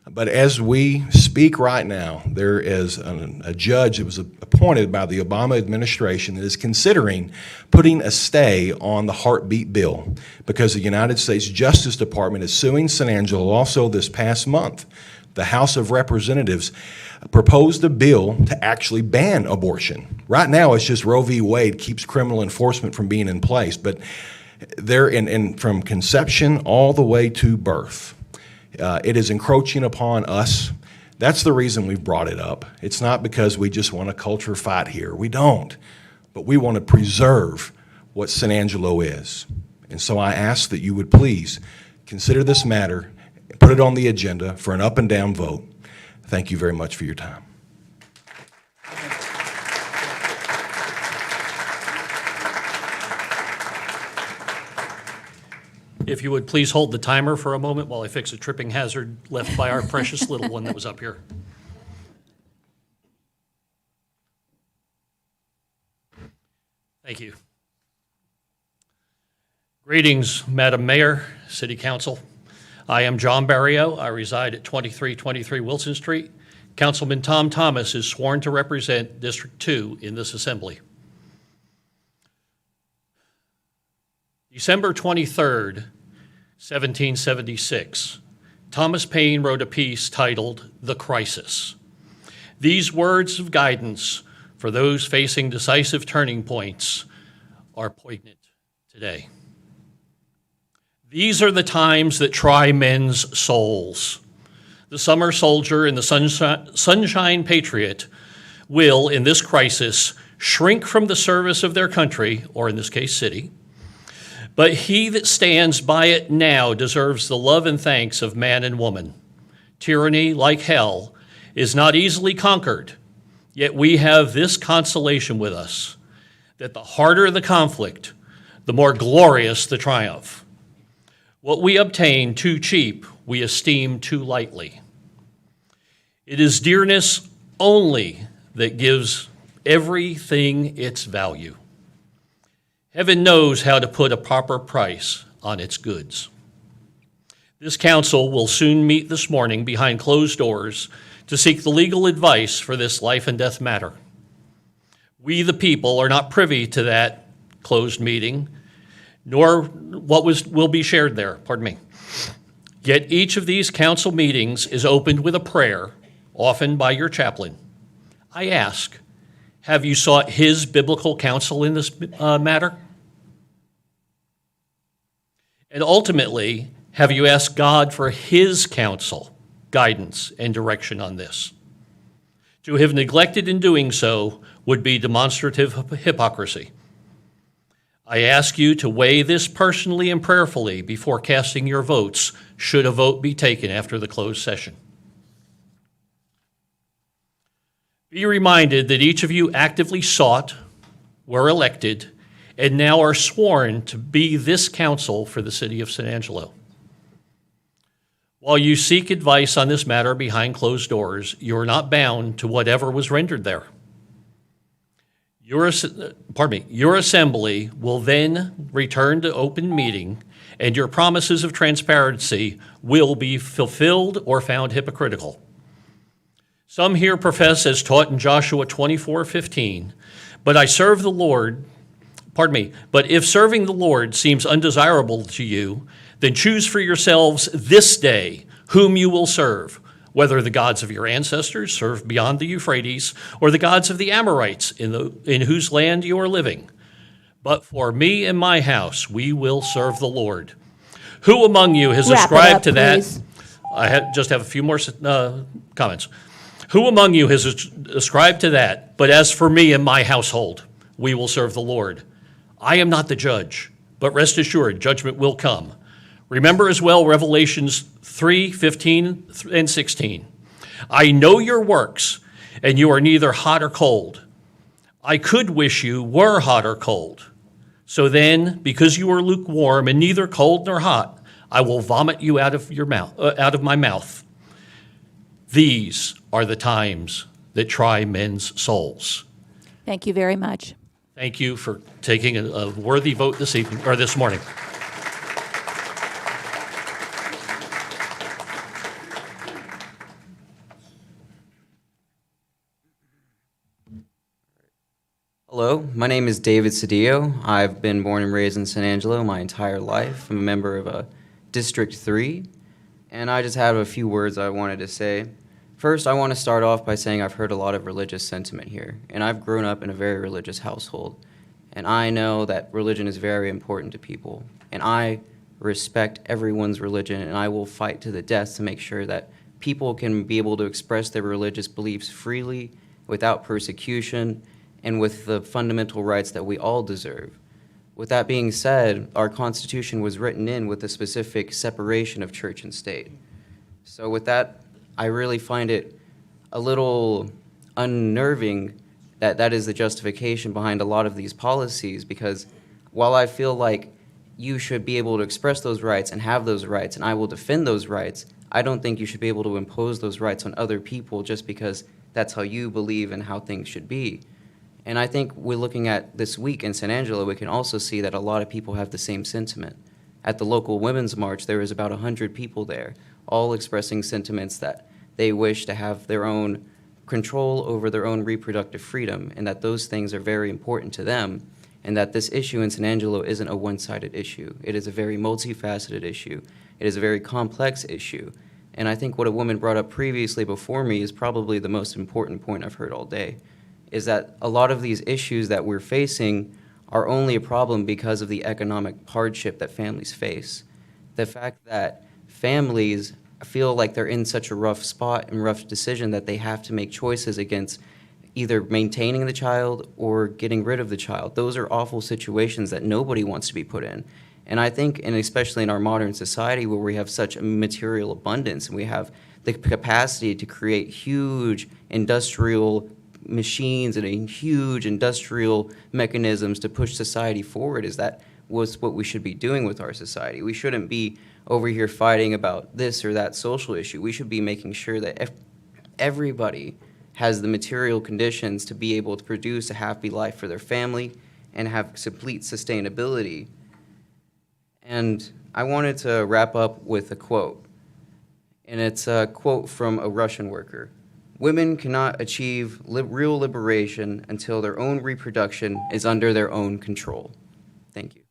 But as we speak right now, there is a judge that was appointed by the Obama administration that is considering putting a stay on the heartbeat bill because the United States Justice Department is suing San Angelo. Also this past month, the House of Representatives proposed a bill to actually ban abortion. Right now, it's just Roe v. Wade keeps criminal enforcement from being in place, but they're from conception all the way to birth. It is encroaching upon us. That's the reason we've brought it up. It's not because we just want a culture fight here. We don't. But we want to preserve what San Angelo is. And so I ask that you would please consider this matter, put it on the agenda for an up and down vote. Thank you very much for your time. If you would please hold the timer for a moment while I fix a tripping hazard left by our precious little one that was up here. Thank you. Greetings, Madam Mayor, City Council. I am John Barrio. I reside at 2323 Wilson Street. Councilman Tom Thomas is sworn to represent District 2 in this assembly. December 23rd, 1776, Thomas Paine wrote a piece titled "The Crisis." These words of guidance for those facing decisive turning points are poignant today. These are the times that try men's souls. The summer soldier and the sunshine patriot will, in this crisis, shrink from the service of their country, or in this case, city. But he that stands by it now deserves the love and thanks of man and woman. Tyranny, like hell, is not easily conquered, yet we have this consolation with us, that the harder the conflict, the more glorious the triumph. What we obtain too cheap, we esteem too lightly. It is dearness only that gives everything its value. Heaven knows how to put a proper price on its goods. This council will soon meet this morning behind closed doors to seek the legal advice for this life and death matter. We, the people, are not privy to that closed meeting, nor what will be shared there, Yet each of these council meetings is opened with a prayer often by your chaplain. I ask, have you sought his biblical counsel in this matter? And ultimately, have you asked God for his counsel, guidance, and direction on this? To have neglected in doing so would be demonstrative hypocrisy. I ask you to weigh this personally and prayerfully before casting your votes, should a vote be taken after the closed session. Be reminded that each of you actively sought, were elected, and now are sworn to be this council for the city of San Angelo. While you seek advice on this matter behind closed doors, you are not bound to whatever was rendered there. Your assembly will then return to open meeting, and your promises of transparency will be fulfilled or found hypocritical. Some here profess, as taught in Joshua 24:15, but if serving the Lord seems undesirable to you, then choose for yourselves this day whom you will serve, whether the gods of your ancestors served beyond the Euphrates or the gods of the Amorites in whose land you are living. But for me and my house, we will serve the Lord. Who among you has ascribed to that? I just have a few more comments. Who among you has ascribed to that? But as for me and my household, we will serve the Lord. I am not the judge, but rest assured, judgment will come. Remember as well Revelations 3:15 and 16. I know your works, and you are neither hot or cold. I could wish you were hot or cold. So then, because you are lukewarm and neither cold nor hot, I will vomit you out of my mouth. These are the times that try men's souls. Thank you very much. Thank you for taking a worthy vote this evening or this morning. Hello, my name is David Cedillo. I've been born and raised in San Angelo my entire life. I'm a member of District 3, and I just have a few words I wanted to say. First, I want to start off by saying I've heard a lot of religious sentiment here, and I've grown up in a very religious household, and I know that religion is very important to people, and I respect everyone's religion, and I will fight to the death to make sure that people can be able to express their religious beliefs freely, without persecution, and with the fundamental rights that we all deserve. With that being said, our Constitution was written in with a specific separation of church and state. So with that, I really find it a little unnerving that that is the justification behind a lot of these policies, because while I feel like you should be able to express those rights and have those rights, and I will defend those rights, I don't think you should be able to impose those rights on other people just because that's how you believe and how things should be. And I think we're looking at this week in San Angelo, we can also see that a lot of people have the same sentiment. At the local Women's March, there was about 100 people there, all expressing sentiments that they wish to have their own control over their own reproductive freedom, and that those things are very important to them, and that this issue in San Angelo isn't a one-sided issue. It is a very multifaceted issue. It is a very complex issue. And I think what a woman brought up previously before me is probably the most important point I've heard all day, is that a lot of these issues that we're facing are only a problem because of the economic hardship that families face. The fact that families feel like they're in such a rough spot and rough decision that they have to make choices against either maintaining the child or getting rid of the child. Those are awful situations that nobody wants to be put in. And I think, and especially in our modern society where we have such a material abundance and we have the capacity to create huge industrial machines and huge industrial mechanisms to push society forward, is that was what we should be doing with our society. We shouldn't be over here fighting about this or that social issue. We should be making sure that everybody has the material conditions to be able to produce a happy life for their family and have complete sustainability. And I wanted to wrap up with a quote, and it's a quote from a Russian worker. Women cannot achieve real liberation until their own reproduction is under their own control. Thank you.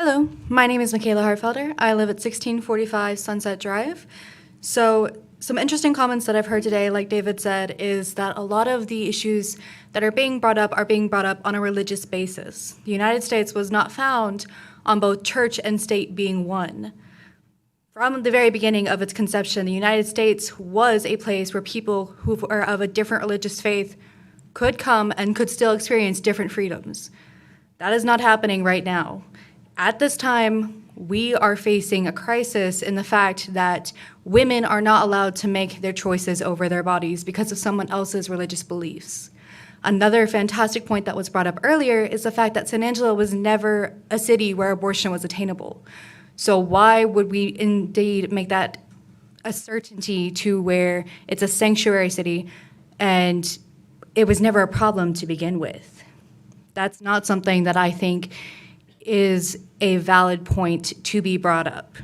Hello, my name is Michaela Hartfelder. I live at 1645 Sunset Drive. So some interesting comments that I've heard today, like David said, is that a lot of the issues that are being brought up on a religious basis. The United States was not found on both church and state being one. From the very beginning of its conception, the United States was a place where people who are of a different religious faith could come and could still experience different freedoms. That is not happening right now. At this time, we are facing a crisis in the fact that women are not allowed to make their choices over their bodies because of someone else's religious beliefs. Another fantastic point that was brought up earlier is the fact that San Angelo was never a city where abortion was attainable. So why would we indeed make that a certainty to where it's a sanctuary city and it was never a problem to begin with? That's not something that I think is a valid point to be brought up.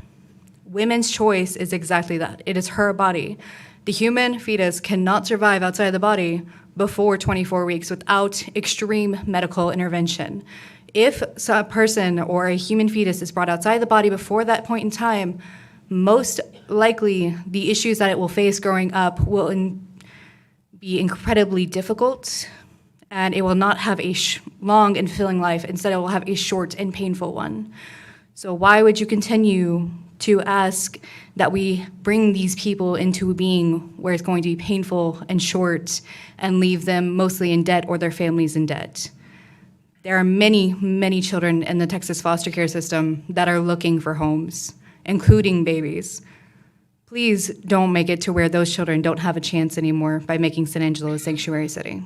Women's choice is exactly that. It is her body. The human fetus cannot survive outside the body before 24 weeks without extreme medical intervention. If a person or a human fetus is brought outside the body before that point in time, most likely the issues that it will face growing up will be incredibly difficult, and it will not have a long and fulfilling life. Instead, it will have a short and painful one. So why would you continue to ask that we bring these people into a being where it's going to be painful and short and leave them mostly in debt or their families in debt? There are many, many children in the Texas foster care system that are looking for homes, including babies. Please don't make it to where those children don't have a chance anymore by making San Angelo a sanctuary city.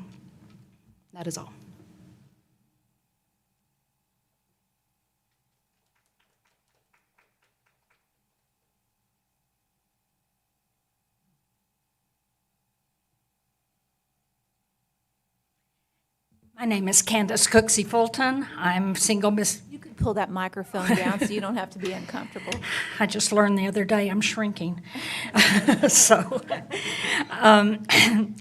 That is all. My name is Candace Cooksey Fulton. I'm single Miss. You could pull that microphone down so you don't have to be uncomfortable. I just learned the other day I'm shrinking.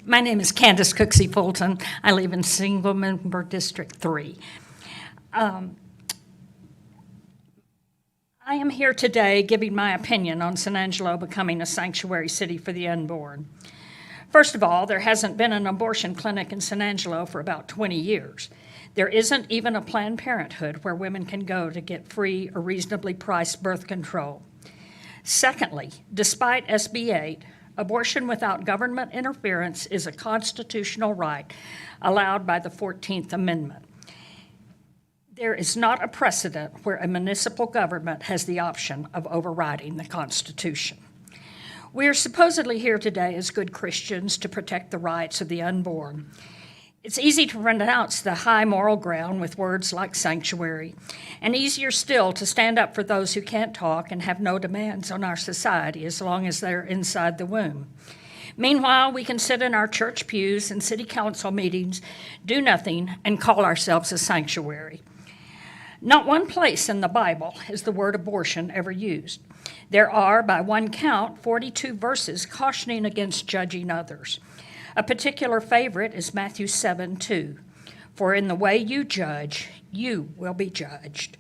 My name is Candace Cooksey Fulton. I live in single member District 3. I am here today giving my opinion on San Angelo becoming a sanctuary city for the unborn. First of all, there hasn't been an abortion clinic in San Angelo for about 20 years. There isn't even a Planned Parenthood where women can go to get free or reasonably priced birth control. Secondly, despite SB 8, abortion without government interference is a constitutional right allowed by the 14th Amendment. There is not a precedent where a municipal government has the option of overriding the Constitution. We are supposedly here today as good Christians to protect the rights of the unborn. It's easy to renounce the high moral ground with words like sanctuary, and easier still to stand up for those who can't talk and have no demands on our society as long as they're inside the womb. Meanwhile, we can sit in our church pews and city council meetings, do nothing, and call ourselves a sanctuary. Not one place in the Bible is the word abortion ever used. There are, by one count, 42 verses cautioning against judging others. A particular favorite is Matthew 7:2. For in the way you judge, you will be judged.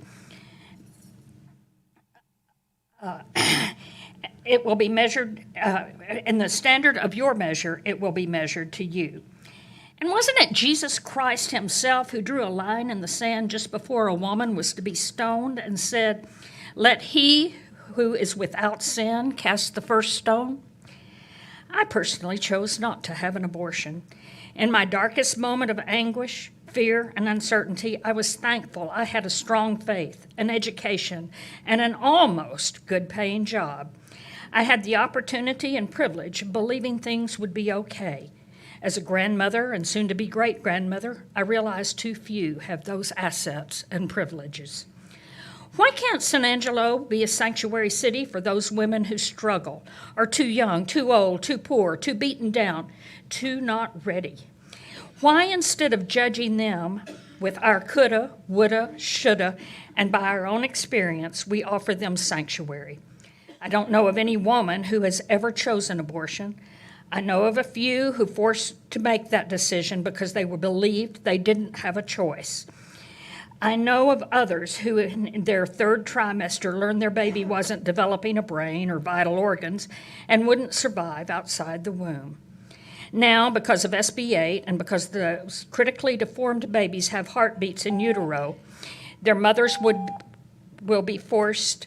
It will be measured, in the standard of your measure, it will be measured to you. And wasn't it Jesus Christ himself who drew a line in the sand just before a woman was to be stoned and said, "Let he who is without sin cast the first stone"? I personally chose not to have an abortion. In my darkest moment of anguish, fear, and uncertainty, I was thankful I had a strong faith, an education, and an almost good-paying job. I had the opportunity and privilege of believing things would be okay. As a grandmother and soon-to-be great-grandmother, I realize too few have those assets and privileges. Why can't San Angelo be a sanctuary city for those women who struggle, are too young, too old, too poor, too beaten down, too not ready? Why, instead of judging them with our coulda, woulda, shoulda, and by our own experience, we offer them sanctuary? I don't know of any woman who has ever chosen abortion. I know of a few who forced to make that decision because they were believed they didn't have a choice. I know of others who in their third trimester learned their baby wasn't developing a brain or vital organs and wouldn't survive outside the womb. Now, because of SB 8 and because the critically deformed babies have heartbeats in utero, their mothers will be forced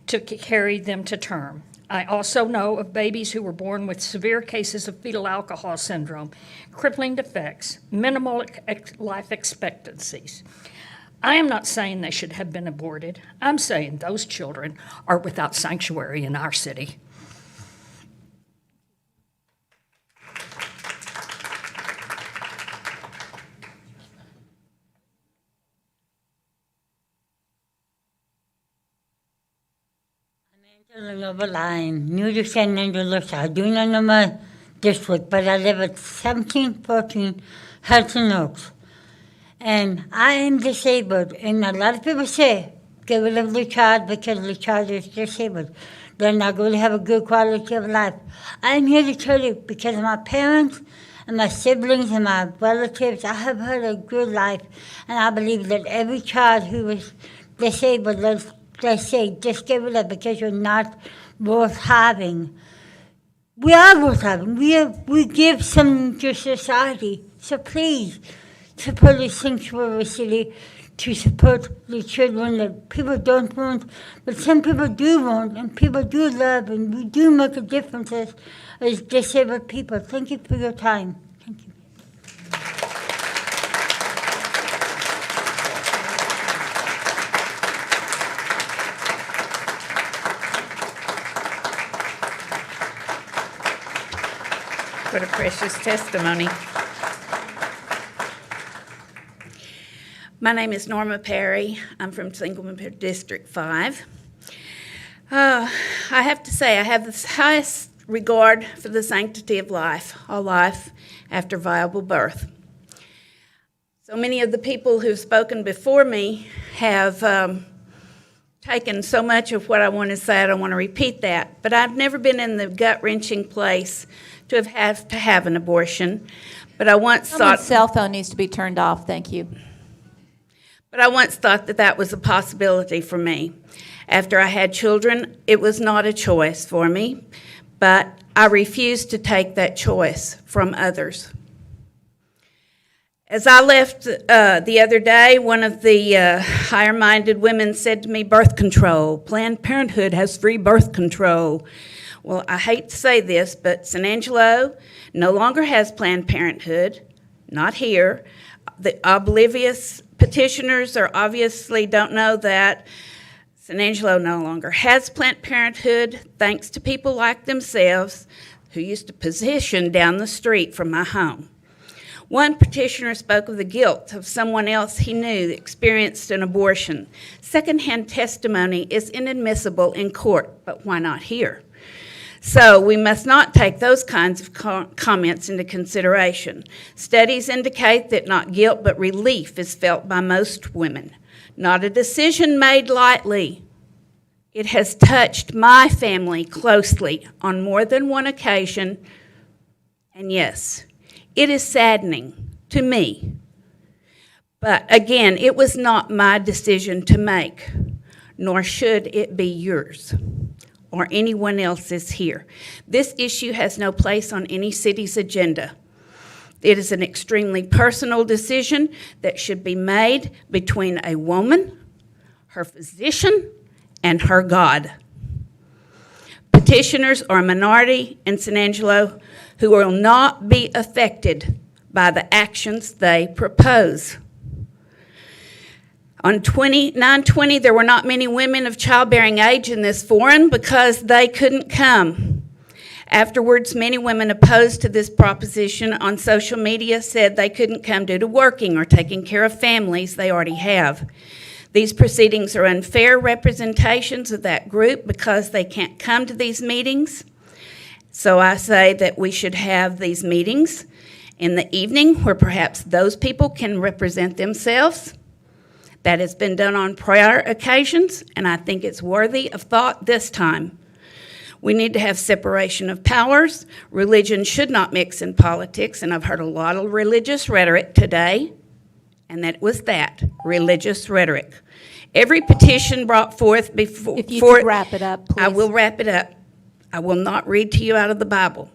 to carry them to term. I also know of babies who were born with severe cases of fetal alcohol syndrome, crippling defects, minimal life expectancies. I am not saying they should have been aborted. I'm saying those children are without sanctuary in our city. New to San Angelo. I do not know my district, but I live at 1714 Hudson Oaks. And I am disabled, and a lot of people say, get rid of the child because the child is disabled. They're not going to have a good quality of life. I'm here to tell you, because of my parents and my siblings and my relatives, I have had a good life, and I believe that every child who is disabled, let's say, just get rid of it because you're not worth having. We are worth having. We give something to society. So please, support the sanctuary city, to support the children that people don't want, but some people do want, and people do love, and we do make a difference as disabled people. Thank you for your time. Thank you. What a precious testimony. My name is Norma Perry. I'm from Single Member District 5. I have to say, I have the highest regard for the sanctity of life, all life after viable birth. So many of the people who've spoken before me have taken so much of what I want to say, I don't want to repeat that. But I've never been in the gut-wrenching place to have an abortion. But I once Someone's thought... cell phone needs to be turned off, thank you. But I once thought that that was a possibility for me. After I had children, it was not a choice for me, but I refused to take that choice from others. As I left the other day, one of the higher-minded women said to me, birth control, Planned Parenthood has free birth control. Well, I hate to say this, but San Angelo no longer has Planned Parenthood, not here. The oblivious petitioners obviously don't know that San Angelo no longer has Planned Parenthood, thanks to people like themselves who used to position down the street from my home. One petitioner spoke of the guilt of someone else he knew that experienced an abortion. Secondhand testimony is inadmissible in court, but why not here? So we must not take those kinds of comments into consideration. Studies indicate that not guilt but relief is felt by most women. Not a decision made lightly. It has touched my family closely on more than one occasion. And yes, it is saddening to me. But again, it was not my decision to make, nor should it be yours or anyone else's here. This issue has no place on any city's agenda. It is an extremely personal decision that should be made between a woman, her physician, and her God. Petitioners are a minority in San Angelo who will not be affected by the actions they propose. On 9/20, there were not many women of childbearing age in this forum because they couldn't come. Afterwards, many women opposed to this proposition on social media said they couldn't come due to working or taking care of families they already have. These proceedings are unfair representations of that group because they can't come to these meetings. So I say that we should have these meetings in the evening where perhaps those people can represent themselves. That has been done on prior occasions, and I think it's worthy of thought this time. We need to have separation of powers. Religion should not mix in politics, and I've heard a lot of religious rhetoric today, and that was that, religious rhetoric. Every petition brought forth before... If you could wrap it up, please. I will wrap it up. I will not read to you out of the Bible.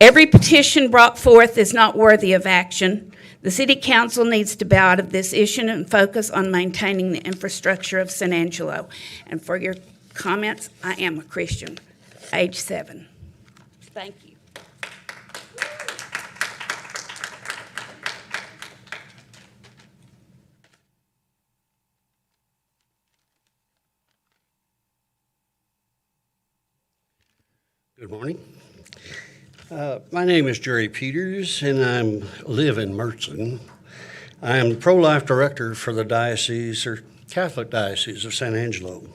Every petition brought forth is not worthy of action. The City Council needs to bow out of this issue and focus on maintaining the infrastructure of San Angelo. And for your comments, I am a Christian, age 7. Thank you. Good morning. My name is Jerry Peters, and I live in Mertzen. I am the pro-life director for the diocese, or Catholic Diocese of San Angelo.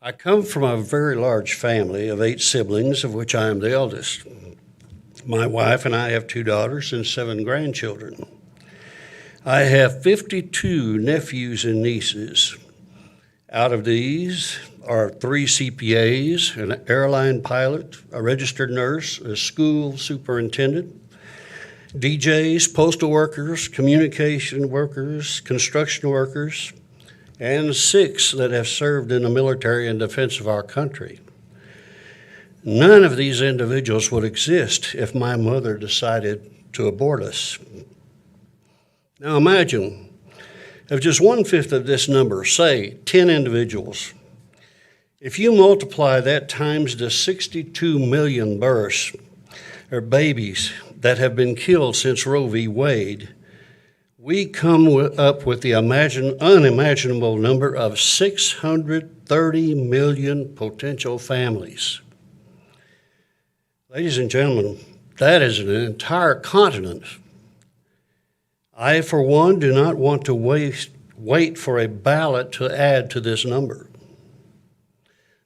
I come from a very large family of 8 siblings, of which I am the eldest. My wife and I have 2 daughters and 7 grandchildren. I have 52 nephews and nieces. Out of these are 3 CPAs, an airline pilot, a registered nurse, a school superintendent, DJs, postal workers, communication workers, construction workers, and 6 that have served in the military in defense of our country. None of these individuals would exist if my mother decided to abort us. Now imagine if just 1/5 of this number, say 10 individuals, if you multiply that times the 62 million births or babies that have been killed since Roe v. Wade, we come up with the unimaginable number of 630 million potential families. Ladies and gentlemen, that is an entire continent. I, for one, do not want to wait for a ballot to add to this number.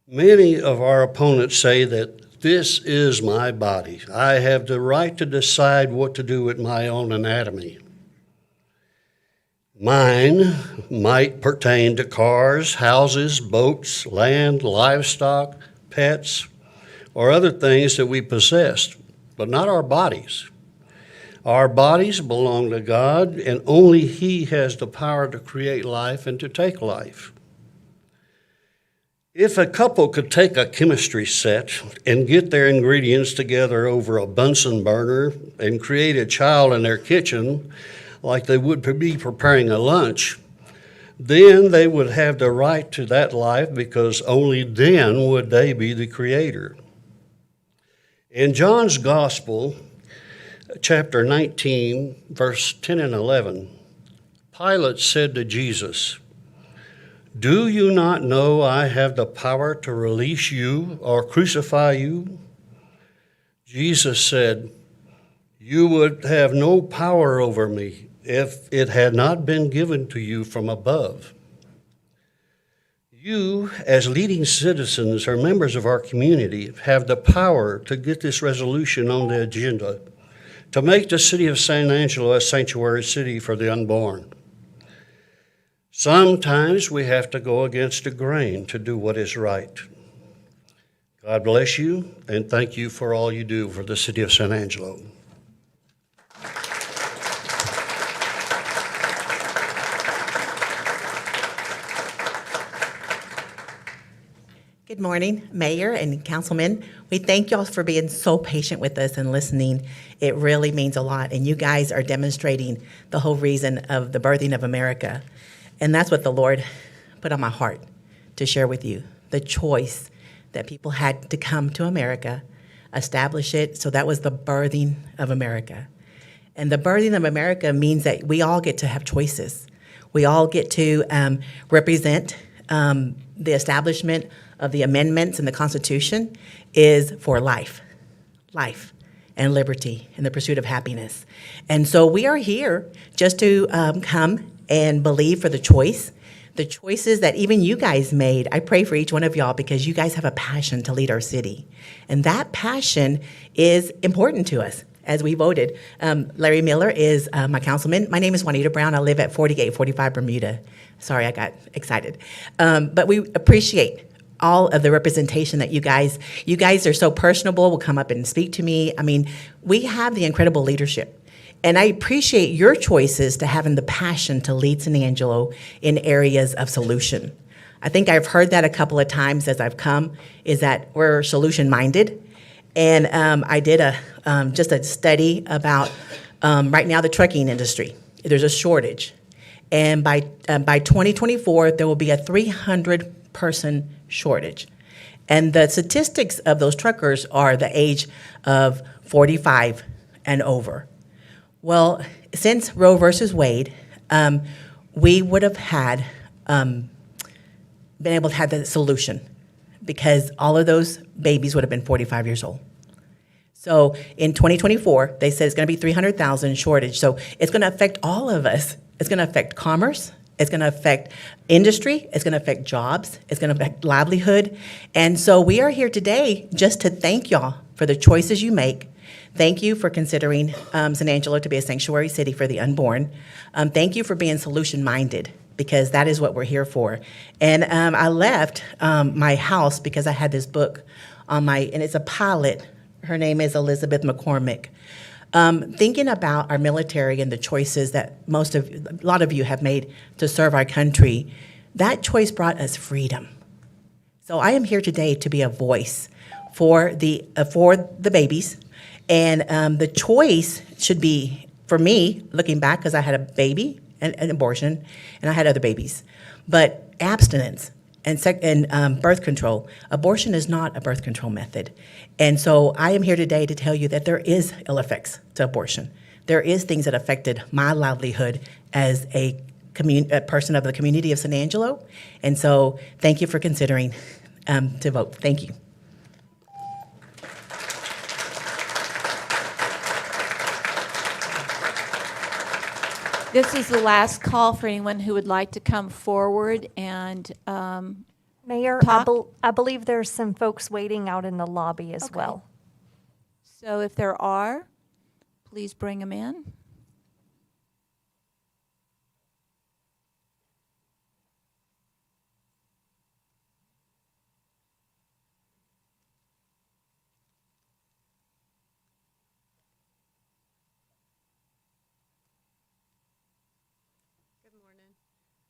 Many of our opponents say that this is my body. I have the right to decide what to do with my own anatomy. Mine might pertain to cars, houses, boats, land, livestock, pets, or other things that we possess, but not our bodies. Our bodies belong to God, and only He has the power to create life and to take life. If a couple could take a chemistry set and get their ingredients together over a Bunsen burner and create a child in their kitchen like they would be preparing a lunch, then they would have the right to that life, because only then would they be the creator. In John's Gospel, chapter 19, verse 10 and 11, Pilate said to Jesus, "Do you not know I have the power to release you or crucify you?" Jesus said, "You would have no power over me if it had not been given to you from above." You, as leading citizens or members of our community, have the power to get this resolution on the agenda, to make the city of San Angelo a sanctuary city for the unborn. Sometimes we have to go against the grain to do what is right. God bless you, and thank you for all you do for the city of San Angelo. Good morning, Mayor and Councilmen. We thank y'all for being so patient with us and listening. It really means a lot, and you guys are demonstrating the whole reason of the birthing of America. And that's what the Lord put on my heart to share with you, the choice that people had to come to America, establish it, so that was the birthing of America. And the birthing of America means that we all get to have choices. We all get to represent the establishment of the amendments in the Constitution is for life and liberty and the pursuit of happiness. And so we are here just to come and believe for the choices that even you guys made. I pray for each one of y'all because you guys have a passion to lead our city. And that passion is important to us as we voted. Larry Miller is my councilman. My name is Juanita Brown. I live at 4845 Bermuda. Sorry, I got excited. But we appreciate all of the representation that you guys are so personable, will come up and speak to me. I mean, we have the incredible leadership. And I appreciate your choices to having the passion to lead San Angelo in areas of solution. I think I've heard that a couple of times as I've come, is that we're solution-minded. And I did just a study about right now the trucking industry. There's a shortage. And by 2024, there will be a 300-person shortage. And the statistics of those truckers are the age of 45 and over. Well, since Roe versus Wade, we would have had been able to have the solution because all of those babies would have been 45 years old. So in 2024, they said it's going to be 300,000 shortage. So it's going to affect all of us. It's going to affect commerce. It's going to affect industry. It's going to affect jobs. It's going to affect livelihood. And so we are here today just to thank y'all for the choices you make. Thank you for considering San Angelo to be a sanctuary city for the unborn. Thank you for being solution-minded, because that is what we're here for. And I left my house because I had this book on and it's a pilot. Her name is Elizabeth McCormick. Thinking about our military and the choices that a lot of you have made to serve our country, that choice brought us freedom. So I am here today to be a voice for the babies. And the choice should be, for me, looking back, because I had a baby, an abortion, and I had other babies. But abstinence and birth control, abortion is not a birth control method. And so I am here today to tell you that there is ill effects to abortion. There is things that affected my livelihood as a person of the community of San Angelo. And so thank you for considering to vote. Thank you. This is the last call for anyone who would like to come forward and Mayor, talk. I believe there's some folks waiting out in the lobby as well. So if there are, please bring them in.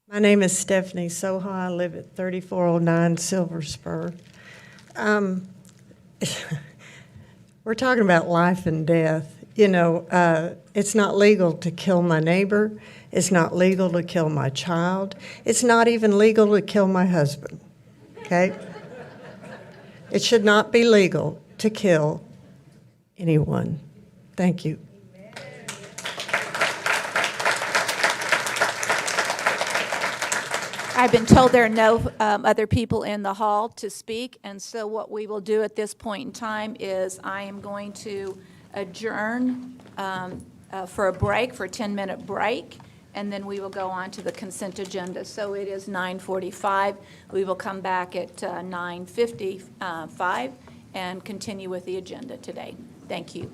My name is Stephanie Soha. I live at 3409 Silver Spur. We're talking about life and death. You know, it's not legal to kill my neighbor. It's not legal to kill my child. It's not even legal to kill my husband, okay? It should not be legal to kill anyone. Thank you. I've been told there are no other people in the hall to speak, and so what we will do at this point in time is I am going to adjourn for a break, for a 10-minute break, and then we will go on to the consent agenda. So it is 9:45. We will come back at 9:55 and continue with the agenda today. Thank you.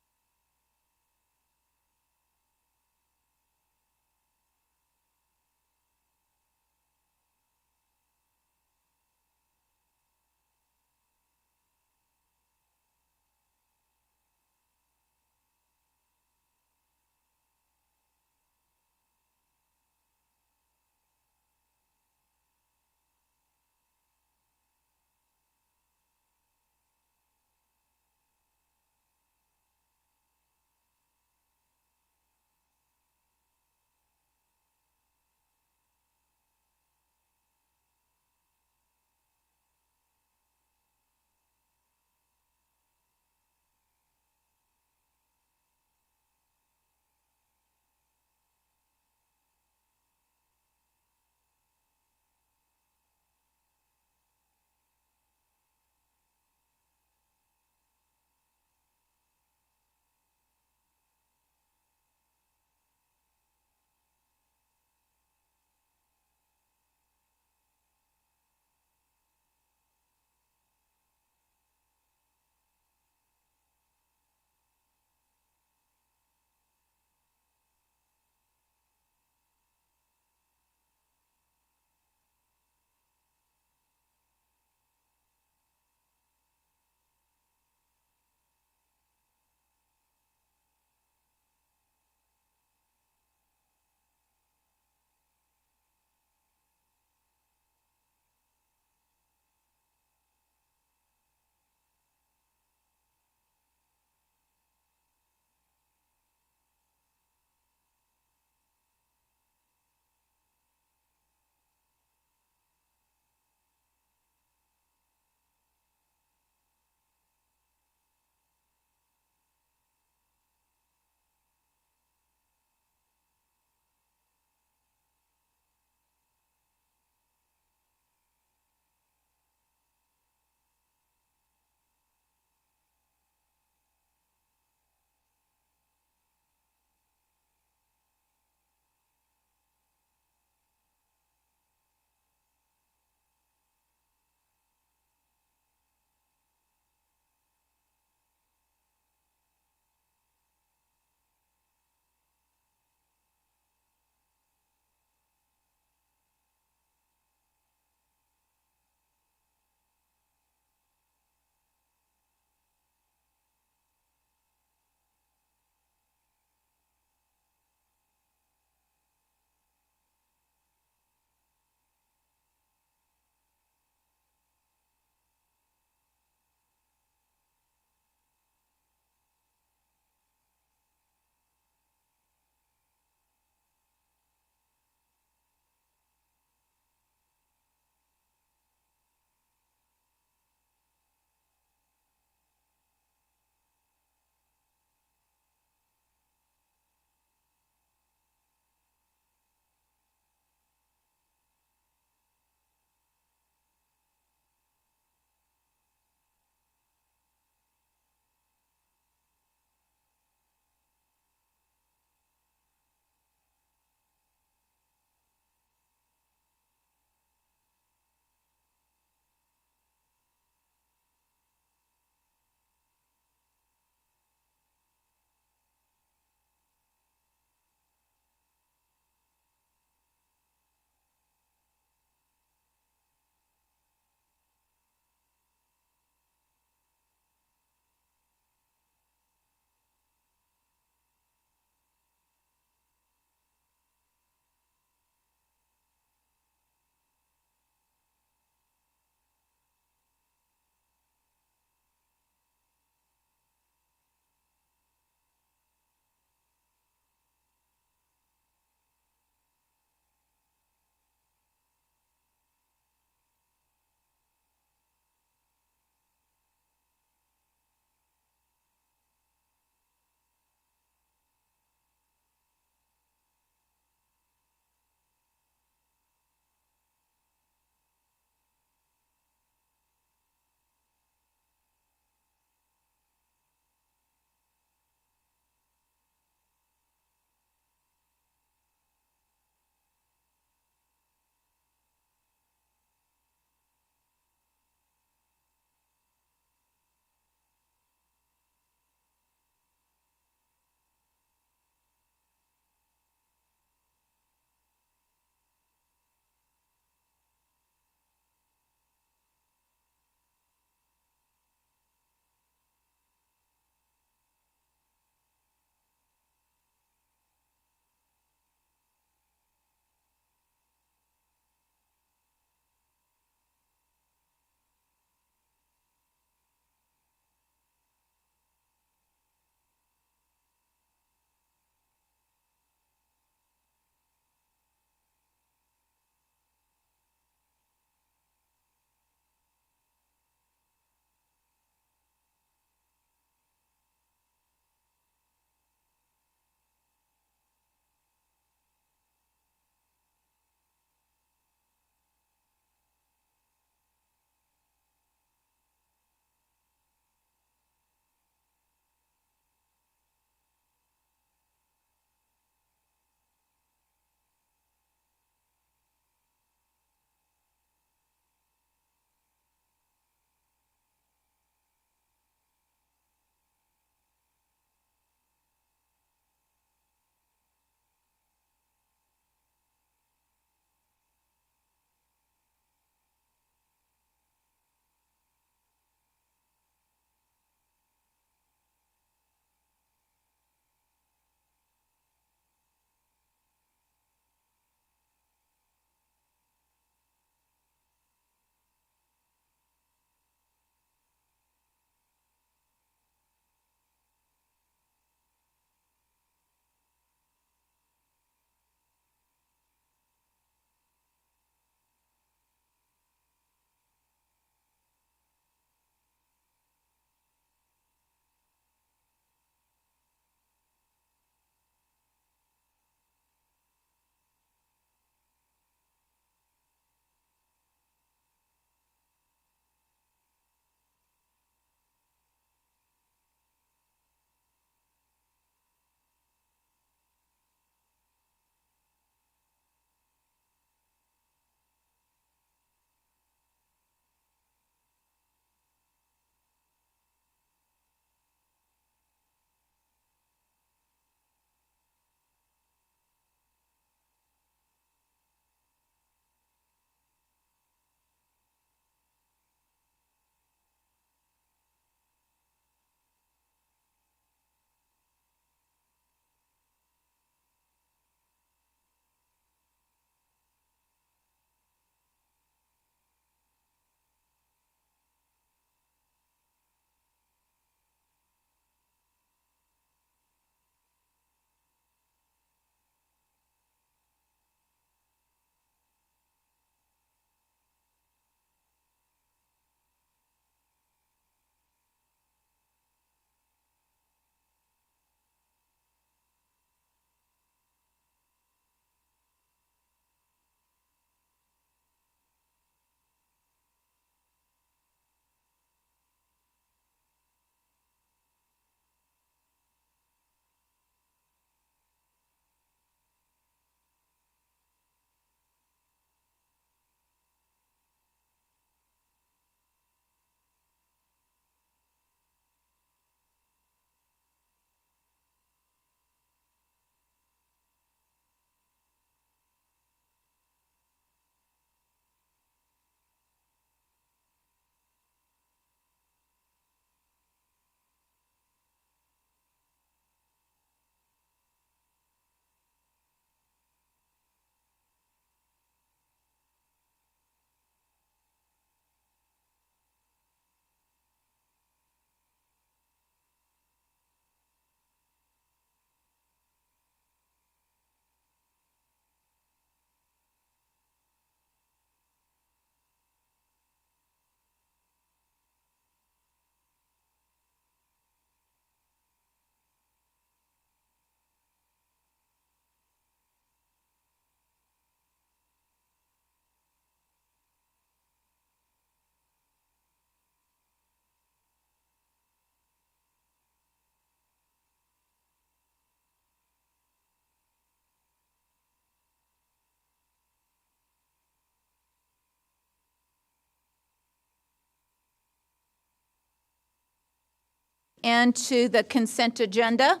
into the consent agenda.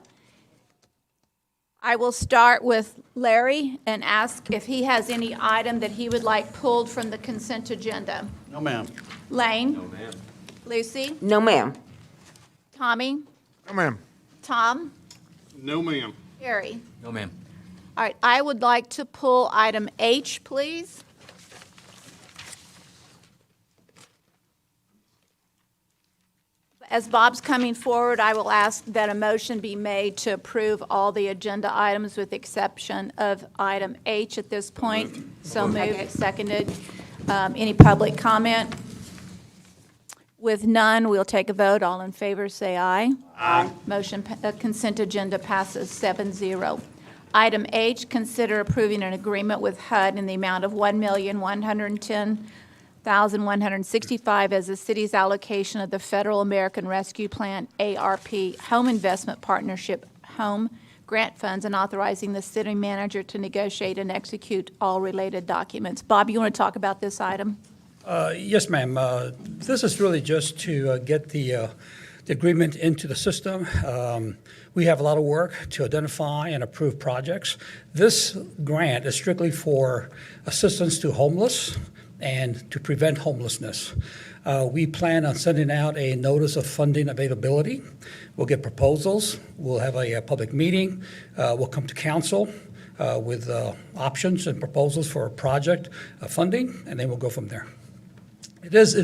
I will start with Larry and ask if he has any item that he would like pulled from the consent agenda. No, ma'am. Lane? No, ma'am. Lucy? No, ma'am. Tommy? No, ma'am. Tom? No, ma'am. Harry? No, ma'am. All right, I would like to pull item H, please. As Bob's coming forward, I will ask that a motion be made to approve all the agenda items with exception of item H at this point. So moved, seconded. Any public comment? With none, we'll take a vote. All in favor, say aye. Aye. Motion, consent agenda passes 7-0. Item H, consider approving an agreement with HUD in the amount of $1,110,165 as the city's allocation of the Federal American Rescue Plan, ARP, Home Investment Partnership, Home Grant Funds, and authorizing the city manager to negotiate and execute all related documents. Bob, you want to talk about this item? Yes, ma'am. This is really just to get the agreement into the system. We have a lot of work to identify and approve projects. This grant is strictly for assistance to homeless and to prevent homelessness. We plan on sending out a notice of funding availability. We'll get proposals. We'll have a public meeting. We'll come to council with options and proposals for a project funding, and then we'll go from there. It's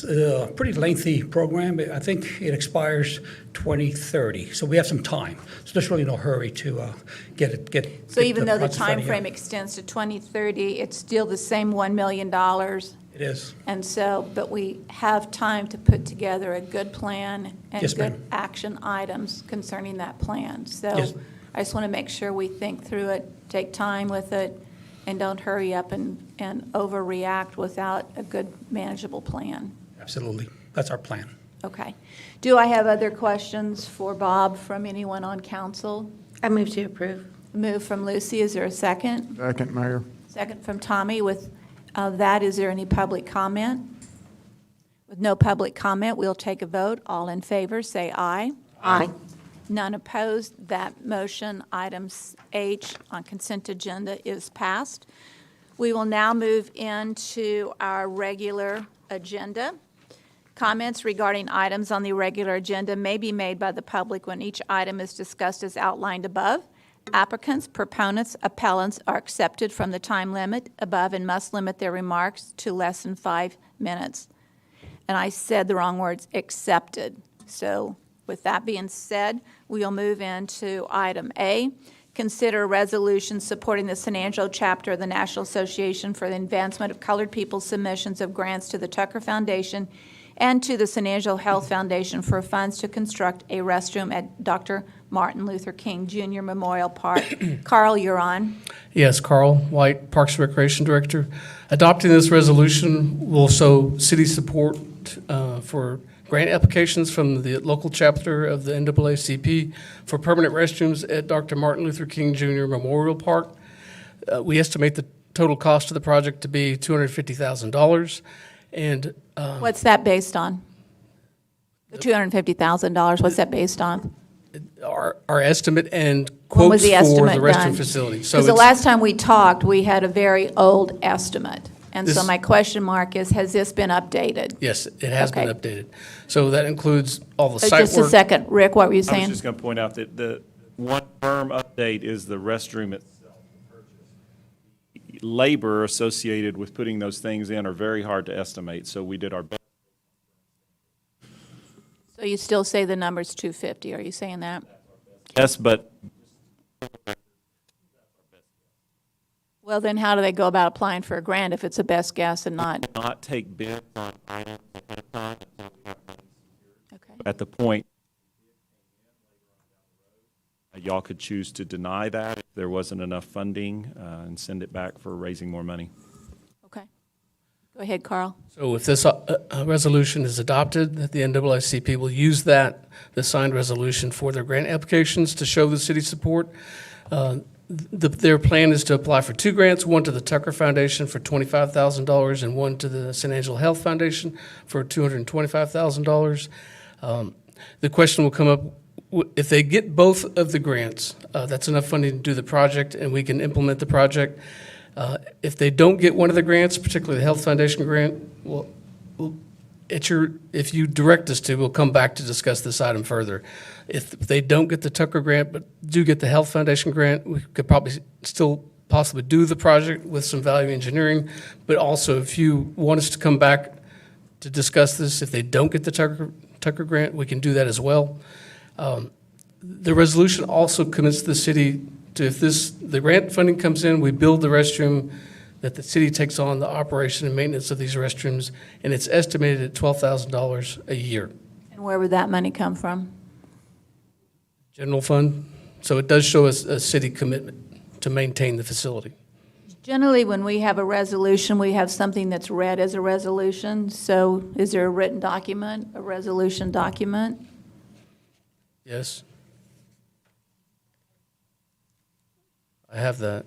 a pretty lengthy program. I think it expires 2030, so we have some time. So there's really no hurry to get. So even though the project time funding frame in. extends to 2030, it's still the same $1 million. It is. And so, but we have time to put together a good plan and Yes, good ma'am. action items concerning that plan. So Yes. I just want to make sure we think through it, take time with it, and don't hurry up and overreact without a good manageable plan. Absolutely. That's our plan. Okay. Do I have other questions for Bob from anyone on council? I move to approve. Move from Lucy. Is there a second? Second, Mayor. Second from Tommy. With that, is there any public comment? With no public comment, we'll take a vote. All in favor, say aye. Aye. None opposed. That motion, item H on consent agenda, is passed. We will now move into our regular agenda. Comments regarding items on the regular agenda may be made by the public when each item is discussed as outlined above. Applicants, proponents, appellants are accepted from the time limit above and must limit their remarks to less than 5 minutes. And I said the wrong words, accepted. So with that being said, we'll move into item A. Consider a resolution supporting the San Angelo chapter of the National Association for the Advancement of Colored People's submissions of grants to the Tucker Foundation and to the San Angelo Health Foundation for funds to construct a restroom at Dr. Martin Luther King Jr. Memorial Park. Carl, you're on. Yes, Carl White, Parks and Recreation Director. Adopting this resolution will show city support for grant applications from the local chapter of the NAACP for permanent restrooms at Dr. Martin Luther King Jr. Memorial Park. We estimate the total cost of the project to be $250,000. And What's that based on? The $250,000, what's that based on? our estimate and When was quotes the for estimate the restroom done? facility. So Because the it's- last time we talked, we had a very old estimate. And so This- my question mark is, has this been updated? Yes, it has been Okay. updated. So that includes all the site work. Just a second. Rick, what were you I saying? was just going to point out that the one firm update is the restroom itself. Labor associated with putting those things in are very hard to estimate, so we did our best. So you still say the number's 250, are you saying that? Yes, but Well, then how do they go about applying for a grant if it's a best guess and not? not take bids on items ahead of time until we have money secured. At the point, y'all could choose to deny that if there wasn't enough funding and send it back for raising more money. Okay. Go ahead, Carl. So if this resolution is adopted, that the NAACP will use the signed resolution for their grant applications to show the city's support. Their plan is to apply for 2 grants, one to the Tucker Foundation for $25,000 and one to the San Angelo Health Foundation for $225,000. The question will come up, if they get both of the grants, that's enough funding to do the project, and we can implement the project. If they don't get one of the grants, particularly the Health Foundation grant, if you direct us to, we'll come back to discuss this item further. If they don't get the Tucker grant, but do get the Health Foundation grant, we could probably still possibly do the project with some value engineering. But also, if you want us to come back to discuss this, if they don't get the Tucker grant, we can do that as well. The resolution also commits the city to, if the grant funding comes in, we build the restroom, that the city takes on the operation and maintenance of these restrooms, and it's estimated at $12,000 a year. And where would that money come from? General fund. So it does show us a city commitment to maintain the facility. Generally, when we have a resolution, we have something that's read as a resolution. So is there a written document, a resolution document? Yes. I have that.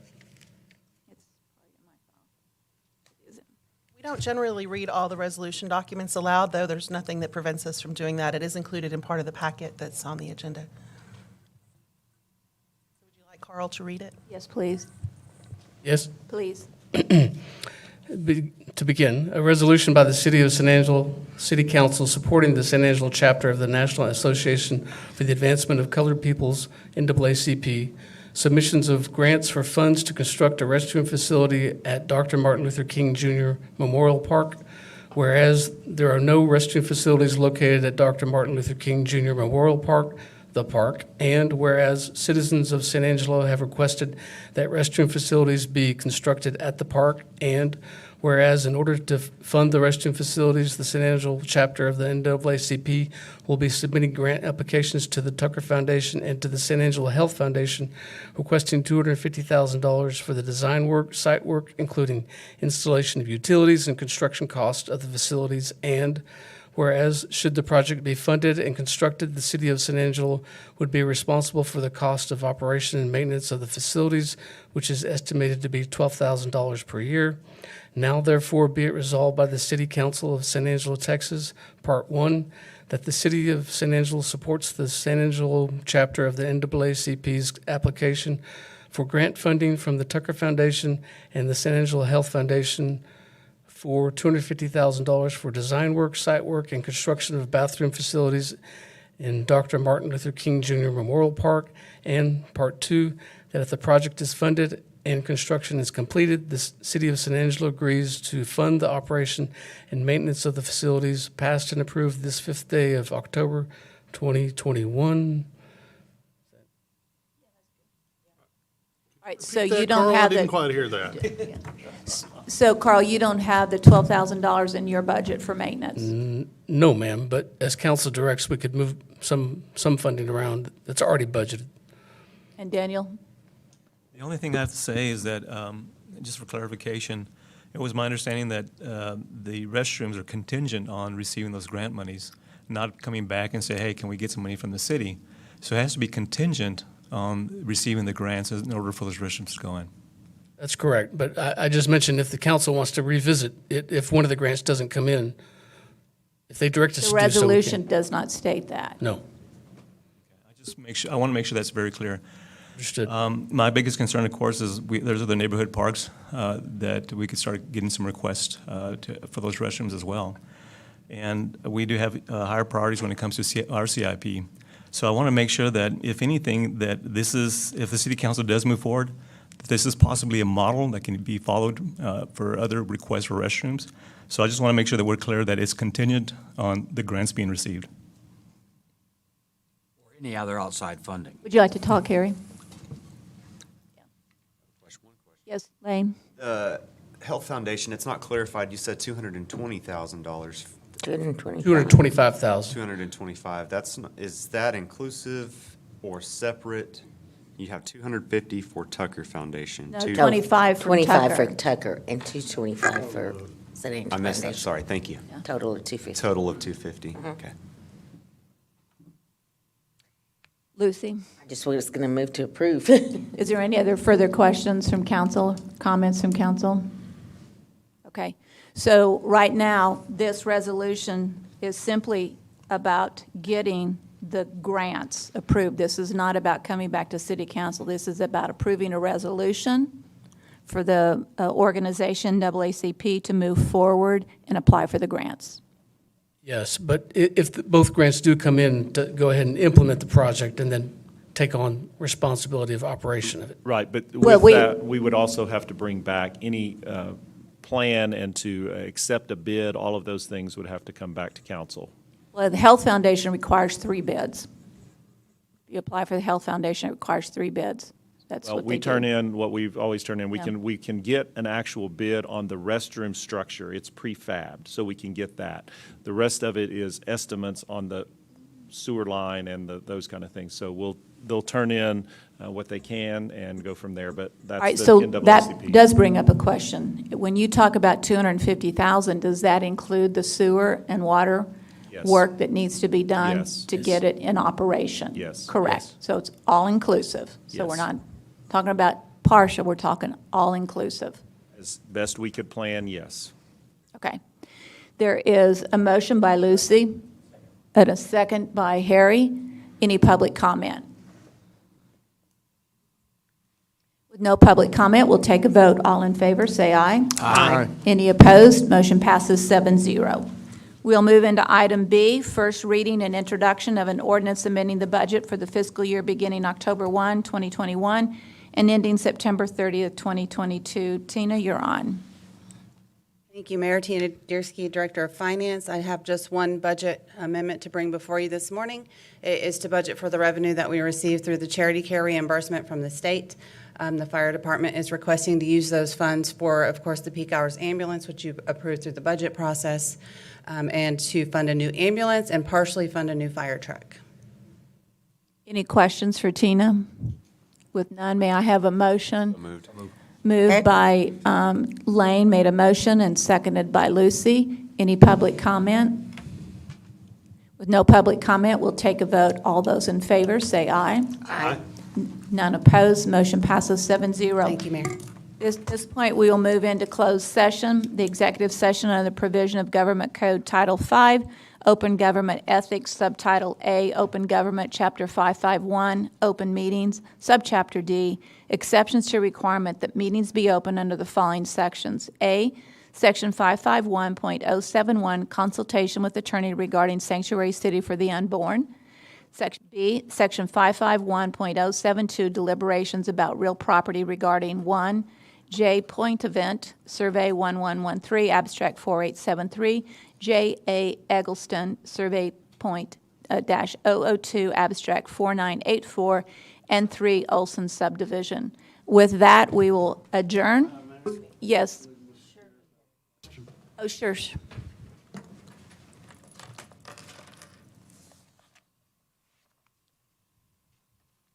We don't generally read all the resolution documents aloud, though there's nothing that prevents us from doing that. It is included in part of the packet that's on the agenda. Would you like Carl to read it? Yes, please. Yes? Please. To begin, a resolution by the City of San Angelo City Council supporting the San Angelo chapter of the National Association for the Advancement of Colored Peoples, NAACP, submissions of grants for funds to construct a restroom facility at Dr. Martin Luther King Jr. Memorial Park, whereas there are no restroom facilities located at Dr. Martin Luther King Jr. Memorial Park, the park, and whereas citizens of San Angelo have requested that restroom facilities be constructed at the park, and whereas in order to fund the restroom facilities, the San Angelo chapter of the NAACP will be submitting grant applications to the Tucker Foundation and to the San Angelo Health Foundation, requesting $250,000 for the design work, site work, including installation of utilities and construction costs of the facilities, and whereas, should the project be funded and constructed, the City of San Angelo would be responsible for the cost of operation and maintenance of the facilities, which is estimated to be $12,000 per year. Now, therefore, be it resolved by the City Council of San Angelo, Texas, Part 1, that the City of San Angelo supports the San Angelo chapter of the NAACP's application for grant funding from the Tucker Foundation and the San Angelo Health Foundation for $250,000 for design work, site work, and construction of bathroom facilities in Dr. Martin Luther King Jr. Memorial Park. And Part 2, that if the project is funded and construction is completed, the City of San Angelo agrees to fund the operation and maintenance of the facilities passed and approved this 5th day of October 2021. All right, so you don't Carl, have I didn't the, quite hear that. so Carl, you don't have the $12,000 in your budget for maintenance? No, ma'am, but as council directs, we could move some funding around that's already budgeted. And Daniel? The only thing I have to say is that, just for clarification, it was my understanding that the restrooms are contingent on receiving those grant monies, not coming back and say, hey, can we get some money from the city? So it has to be contingent on receiving the grants in order for those restrooms to go in. That's correct, but I just mentioned if the council wants to revisit it, if one of the grants doesn't come in, if they direct us to The do so, we resolution can. does not state that. No. I want to make sure that's very clear. Understood. My biggest concern, of course, is there's other neighborhood parks that we could start getting some requests for those restrooms as well. And we do have higher priorities when it comes to our CIP. So I want to make sure that, if anything, that if the City Council does move forward, that this is possibly a model that can be followed for other requests for restrooms. So I just want to make sure that we're clear that it's contingent on the grants being received. Or any other outside funding. Would you like to talk, Harry? Yes, Lane? The Health Foundation, it's not clarified. You said $220,000. $225,000. $225,000. Is that inclusive or separate? You have $250 for Tucker Foundation. No, 25 for 25 Tucker. for Tucker and 225 for San Angelo. I missed that. Foundation. Sorry. Thank you. Total of 250. Total of $250. Mhm. Okay. Lucy? I just was going to move to approve. Is there any other further questions from council, comments from council? Okay, so right now, this resolution is simply about getting the grants approved. This is not about coming back to city council. This is about approving a resolution for the organization NAACP to move forward and apply for the grants. Yes, but if both grants do come in, to go ahead and implement the project and then take on responsibility of operation of it. Right, but Well, with that, we would also have to bring back any plan and to accept a bid. All of those things would have to come back to council. Well, the Health Foundation requires 3 bids. If you apply for the Health Foundation, it requires 3 bids. That's Well, what we they turn do. in what we've always turned in. Yeah. We can get an actual bid on the restroom structure. It's prefabbed, so we can get that. The rest of it is estimates on the sewer line and those kind of things. So they'll turn in what they can and go from there, but All right, that's the so NAACP. that does bring up a question. When you talk about $250,000, does that include the sewer and water Yes. work that needs to be done Yes. to get it in operation? Yes. Correct. Yes. So it's all-inclusive. So we're Yes. not talking about partial, we're talking all-inclusive. As best we could plan, yes. Okay. There is a motion by Lucy and a second by Harry. Any public comment? With no public comment, we'll take a vote. All in favor, say aye. Aye. Any opposed? Motion passes 7-0. We'll move into item B, first reading and introduction of an ordinance amending the budget for the fiscal year beginning October 1, 2021, and ending September 30th, 2022. Tina, you're on. Thank you, Mayor. Tina Diersky, Director of Finance. I have just one budget amendment to bring before you this morning. It is to budget for the revenue that we receive through the charity care reimbursement from the state. The fire department is requesting to use those funds for, of course, the peak hours ambulance, which you approved through the budget process, and to fund a new ambulance and partially fund a new fire truck. Any questions for Tina? With none, may I have a motion? Moved. Moved by Lane, made a motion, and seconded by Lucy. Any public comment? With no public comment, we'll take a vote. All those in favor, say aye. Aye. None opposed, motion passes 7-0. Thank you, Mayor. At this point, we will move into closed session, the executive session under the provision of Government Code Title V, Open Government Ethics, Subtitle A, Open Government, Chapter 551, Open Meetings, Subchapter D, exceptions to requirement that meetings be open under the following sections. A, Section 551.071, consultation with attorney regarding sanctuary city for the unborn. Section B, Section 551.072, deliberations about real property regarding 1, J. Point Event, Survey 1113, Abstract 4873, J. A. Eggleston, Survey Point -002, Abstract 4984, and 3, Olson Subdivision. With that, we will adjourn. Yes. Oh, sure.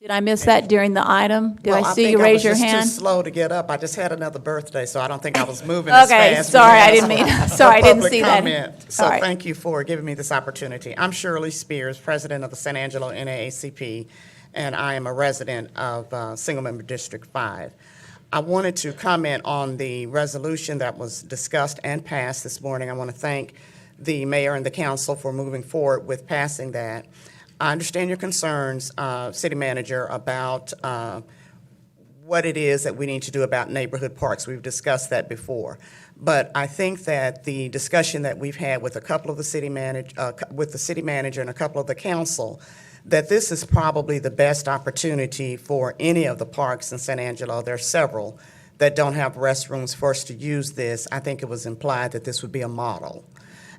Did I miss that during the item? Did I see you raise your hand? I was just too slow to get up. I just had another birthday, so I don't think I was moving as Okay, fast. sorry, I didn't mean, sorry, I didn't Public see that. comment. So All right. thank you for giving me this opportunity. I'm Shirley Spears, President of the San Angelo NAACP, and I am a resident of Single Member District 5. I wanted to comment on the resolution that was discussed and passed this morning. I want to thank the mayor and the council for moving forward with passing that. I understand your concerns, City Manager, about what it is that we need to do about neighborhood parks. We've discussed that before. But I think that the discussion that we've had with a couple of the city manager and a couple of the council, that this is probably the best opportunity for any of the parks in San Angelo. There are several that don't have restrooms for us to use this. I think it was implied that this would be a model.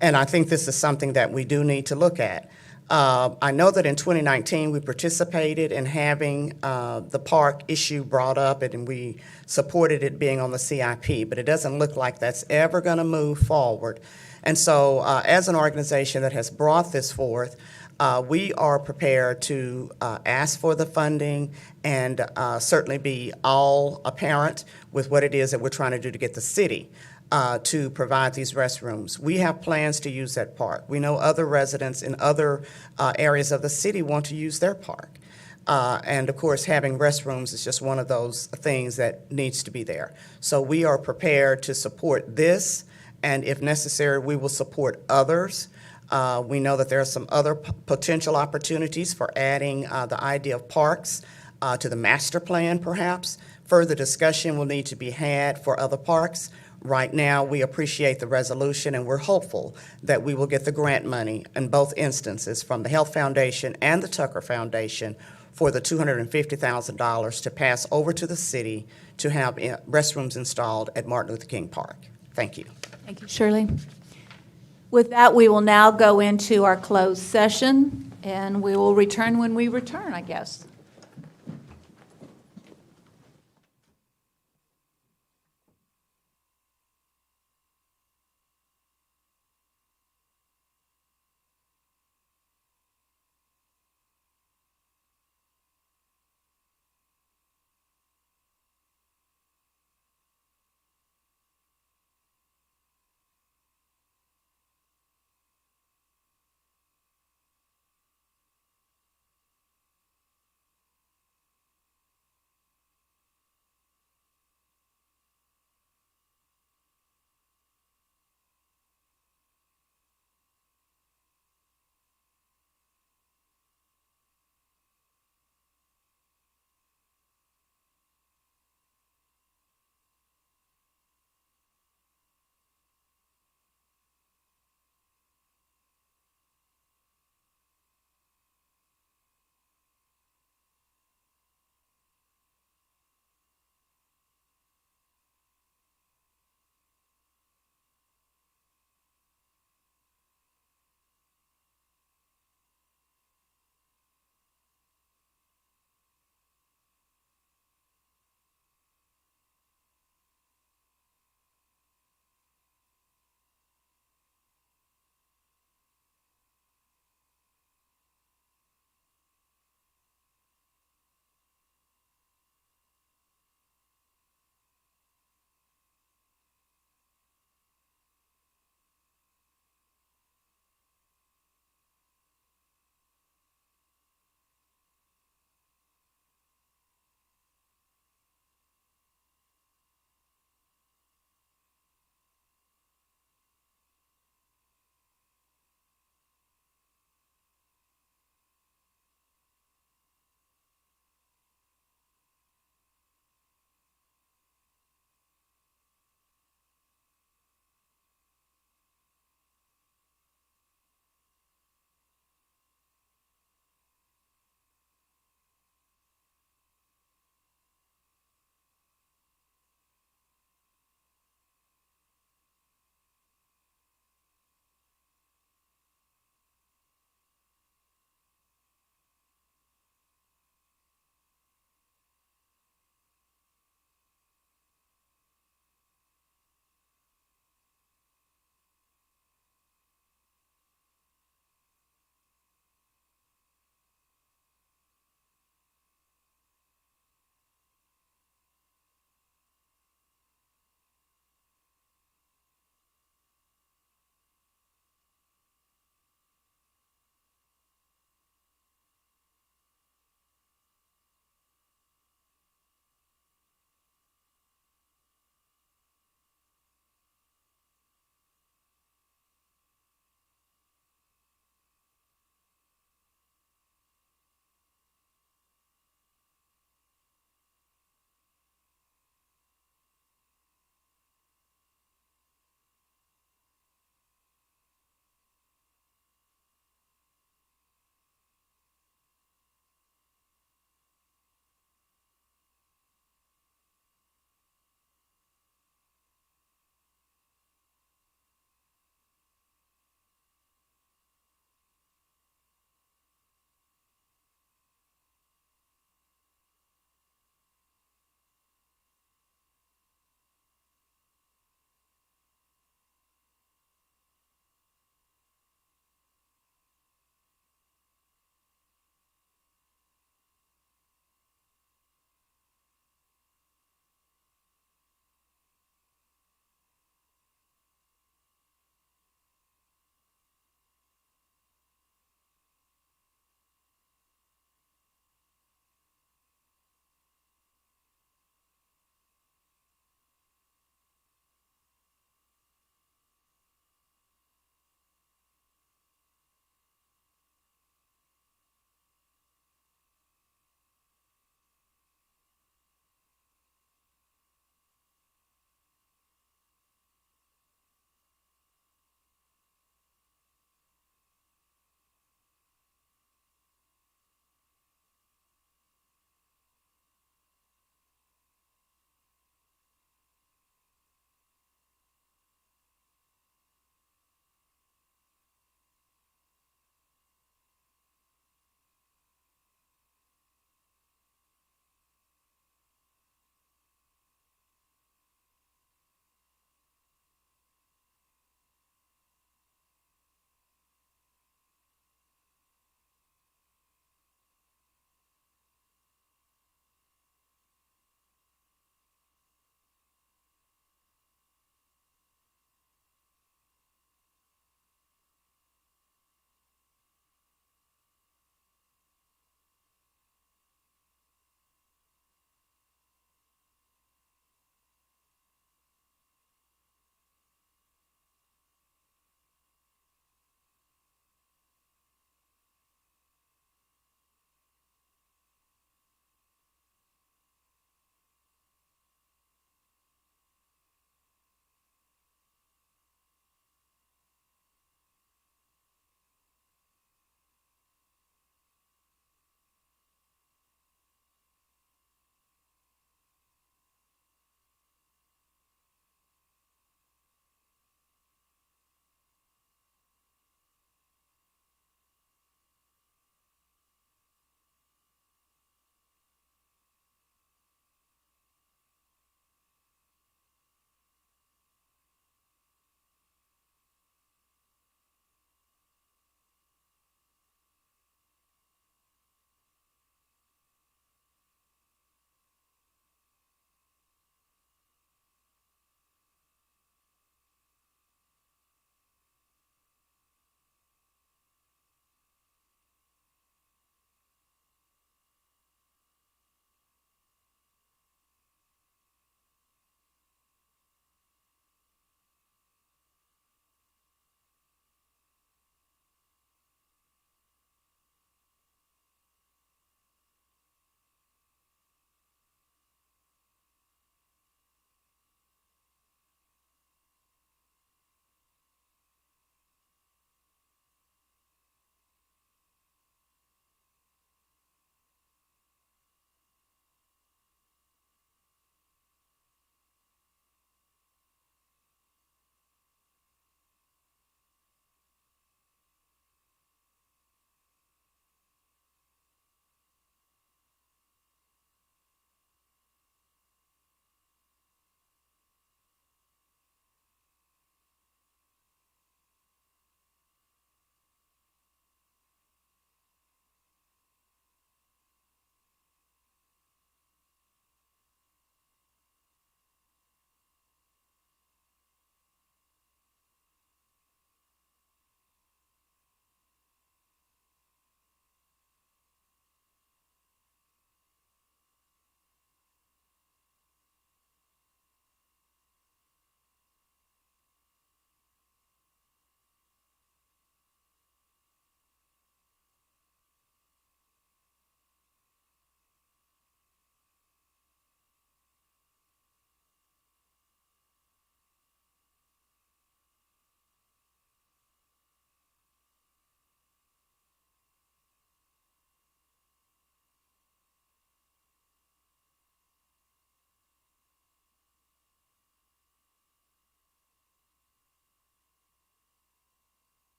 And I think this is something that we do need to look at. I know that in 2019, we participated in having the park issue brought up, and we supported it being on the CIP, but it doesn't look like that's ever going to move forward. And so as an organization that has brought this forth, we are prepared to ask for the funding and certainly be all apparent with what it is that we're trying to do to get the city to provide these restrooms. We have plans to use that park. We know other residents in other areas of the city want to use their park. And of course, having restrooms is just one of those things that needs to be there. So we are prepared to support this, and if necessary, we will support others We know that there are some other potential opportunities for adding the idea of parks to the master plan, perhaps. Further discussion will need to be had for other parks. Right now, we appreciate the resolution, and we're hopeful that we will get the grant money in both instances from the Health Foundation and the Tucker Foundation for the $250,000 to pass over to the city to have restrooms installed at Martin Luther King Park. Thank you. Thank you, Shirley. With that, we will now go into our closed session, and we will return when we return, I guess.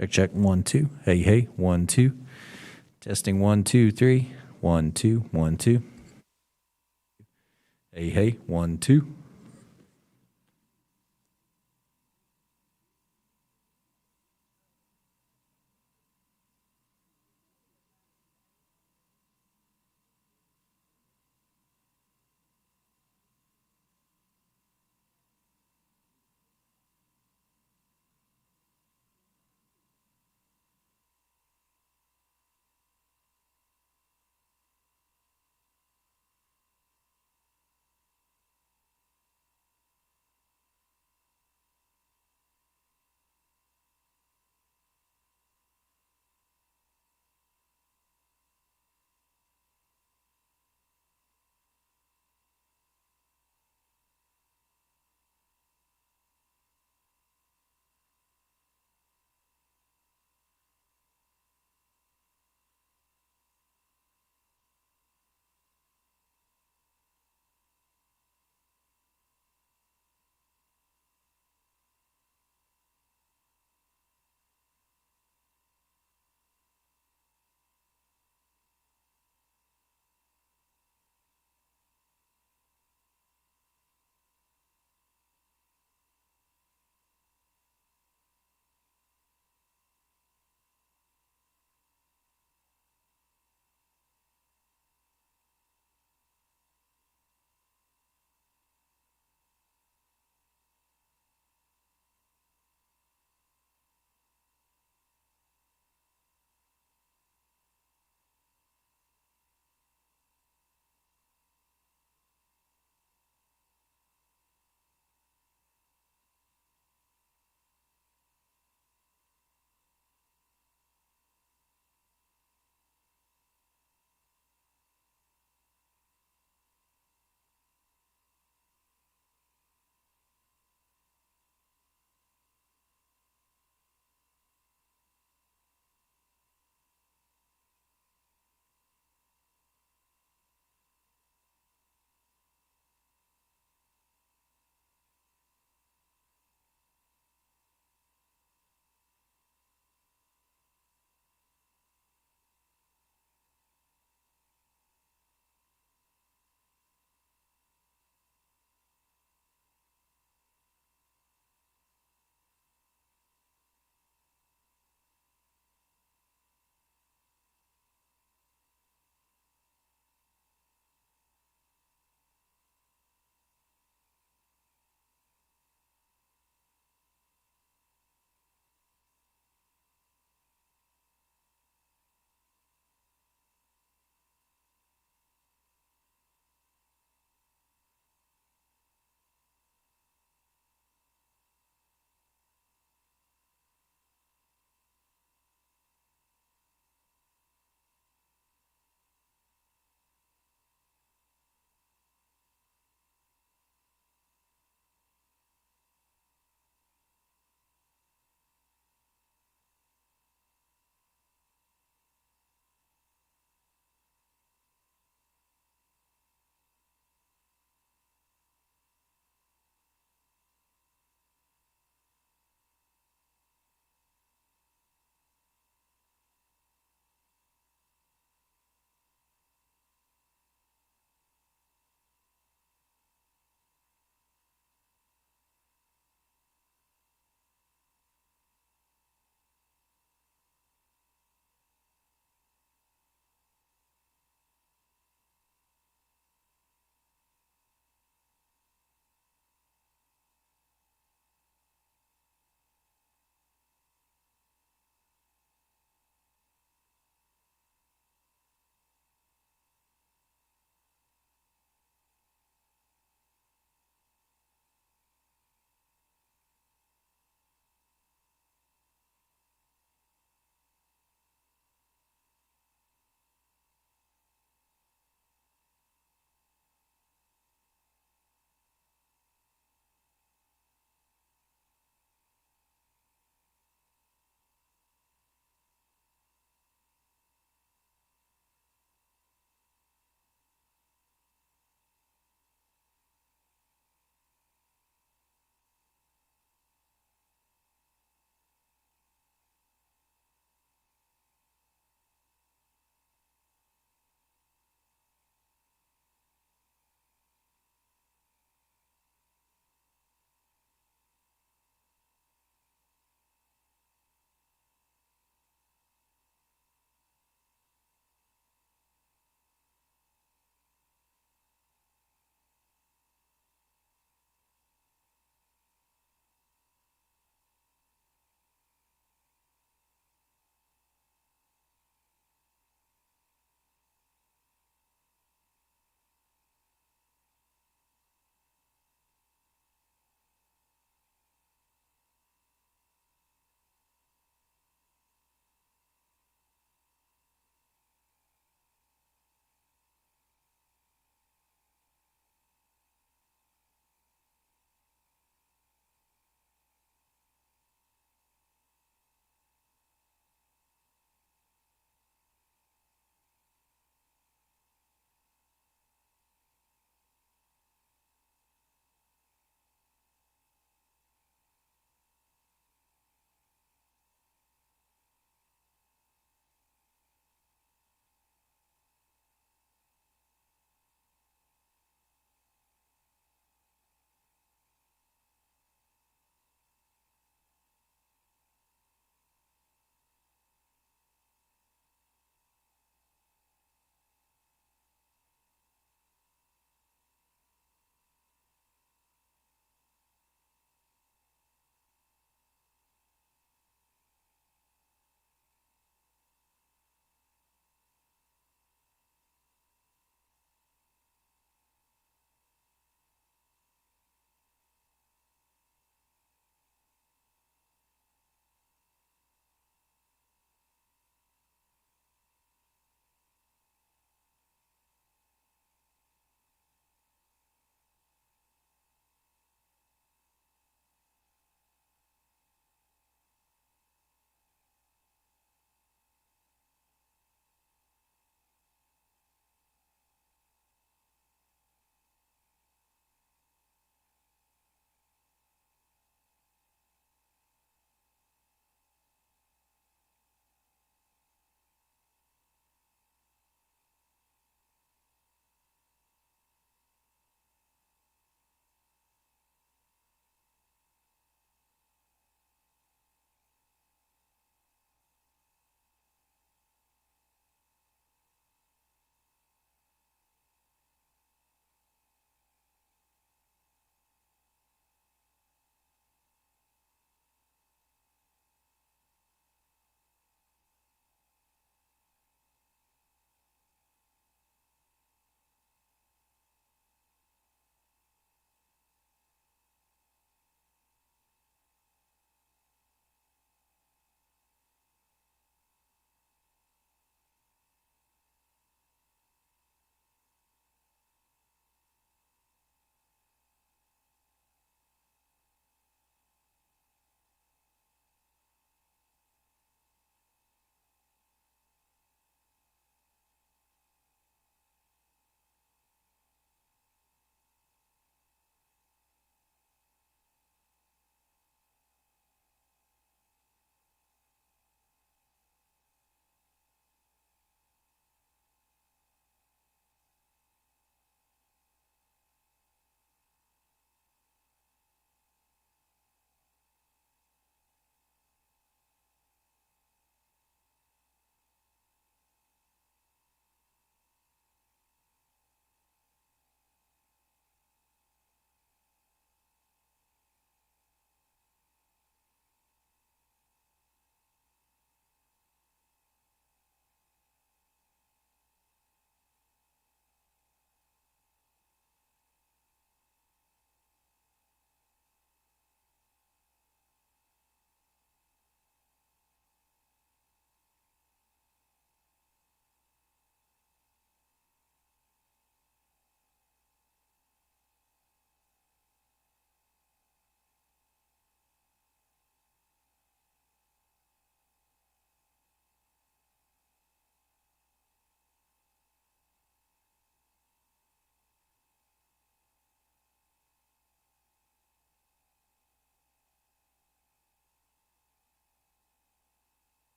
Check, check, 1, 2. Hey, hey, 1, 2. Testing 1, 2, 3. 1, 2, 1, 2. Hey, hey, 1, 2.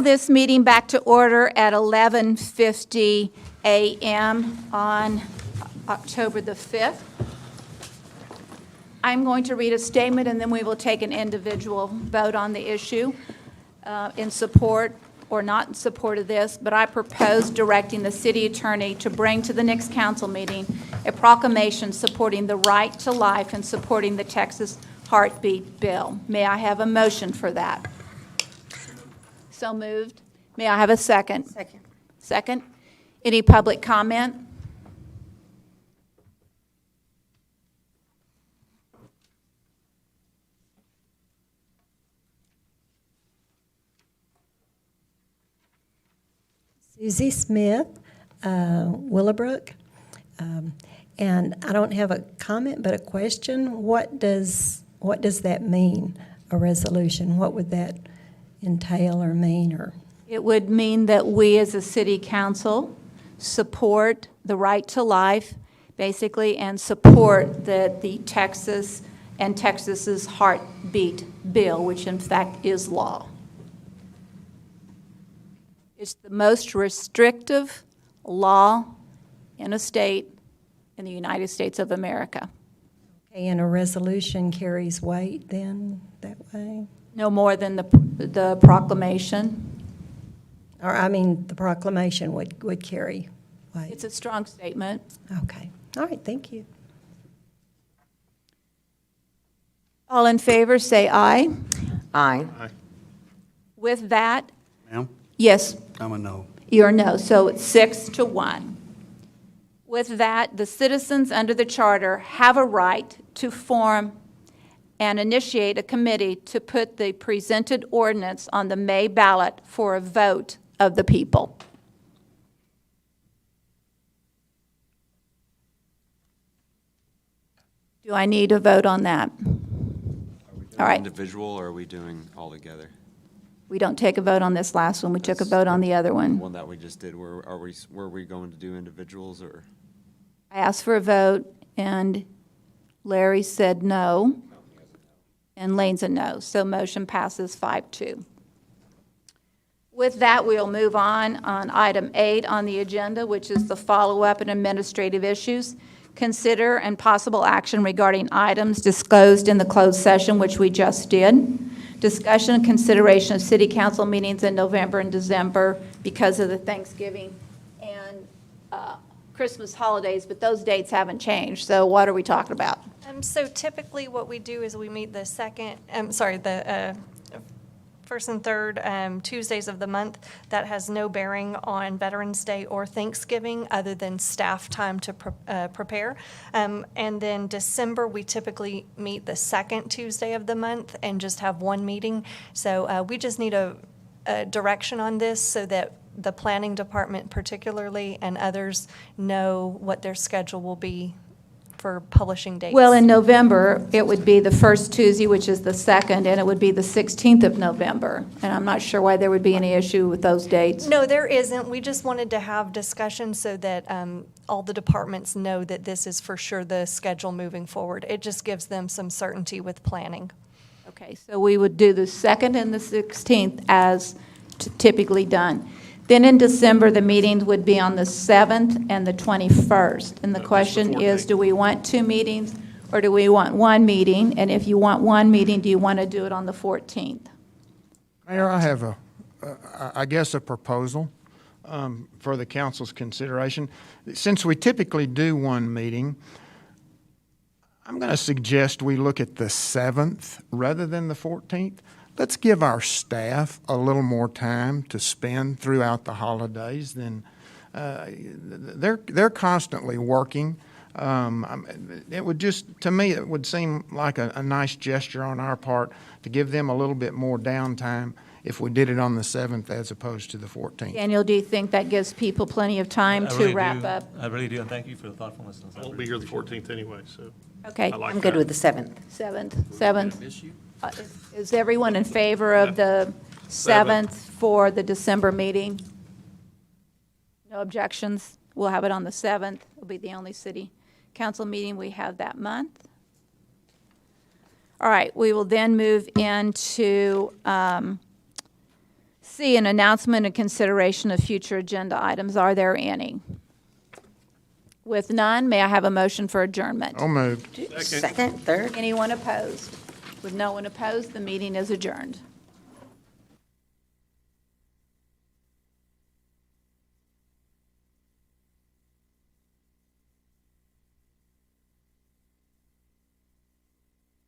This meeting back to order at 11:50 a.m. on October the 5th. I'm going to read a statement, and then we will take an individual vote on the issue in support or not in support of this, but I propose directing the city attorney to bring to the next council meeting a proclamation supporting the right to life and supporting the Texas Heartbeat Bill. May I have a motion for that? So moved. May I have a second? Second. Second. Any public comment? Susie Smith, Willowbrook. And I don't have a comment, but a question. What does that mean, a resolution? What would that entail or mean? Or It would mean that we as a city council support the right to life, basically, and support that the Texas and Texas's Heartbeat Bill, which in fact is law. It's the most restrictive law in a state in the United States of America. Okay, and a resolution carries weight then that way? No more than the proclamation. Or, I mean, the proclamation would carry weight. It's a strong statement. Okay. All right, thank you. All in favor, say aye. Aye. With that, Ma'am? yes, I'm a no. you're no, so it's 6-1. With that, the citizens under the charter have a right to form and initiate a committee to put the presented ordinance on the May ballot for a vote of the people. Do I need a vote on that? All right. Individual, or are we doing all together? We don't take a vote on this last one. We took a vote on the other The one. one that we just did, were we going to do individuals, or? I asked for a vote, and Larry said no, and Lane's a no. So motion passes 5-2. With that, we'll move on item 8 on the agenda, which is the follow-up and administrative issues. Consider and possible action regarding items disclosed in the closed session, which we just did. Discussion and consideration of city council meetings in November and December because of the Thanksgiving and Christmas holidays, but those dates haven't changed. So what are we talking about? So typically what we do is we meet the first and third Tuesdays of the month. That has no bearing on Veterans Day or Thanksgiving other than staff time to prepare. And then December, we typically meet the second Tuesday of the month and just have one meeting. So we just need a direction on this so that the planning department particularly and others know what their schedule will be for publishing dates. Well, in November, it would be the first Tuesday, which is the 2nd, and it would be the 16th of November. And I'm not sure why there would be any issue with those dates. No, there isn't. We just wanted to have discussion so that all the departments know that this is for sure the schedule moving forward. It just gives them some certainty with planning. Okay, so we would do the 2nd and the 16th as typically done. Then in December, the meetings would be on the 7th and the 21st. And the question is, do we want 2 meetings or do we want 1 meeting? And if you want 1 meeting, do you want to do it on the 14th? Mayor, I have I guess a proposal for the council's consideration. Since we typically do 1 meeting, I'm going to suggest we look at the 7th rather than the 14th. Let's give our staff a little more time to spend throughout the holidays. They're constantly working. It would just, to me, it would seem like a nice gesture on our part to give them a little bit more downtime if we did it on the 7th as opposed to the 14th. Daniel, do you think that gives people plenty of time to wrap up? I really do, and thank you for the thoughtfulness. I won't be here the 14th anyway, so. Okay. I'm good with the 7th. 7th. Is everyone in favor of the 7th for the December meeting? No objections? We'll have it on the 7th. It'll be the only city council meeting we have that month. All right, we will then move into C, an announcement and consideration of future agenda items. Are there any? With none, may I have a motion for adjournment? So moved. Second, third? Anyone opposed? With no one opposed, the meeting is adjourned.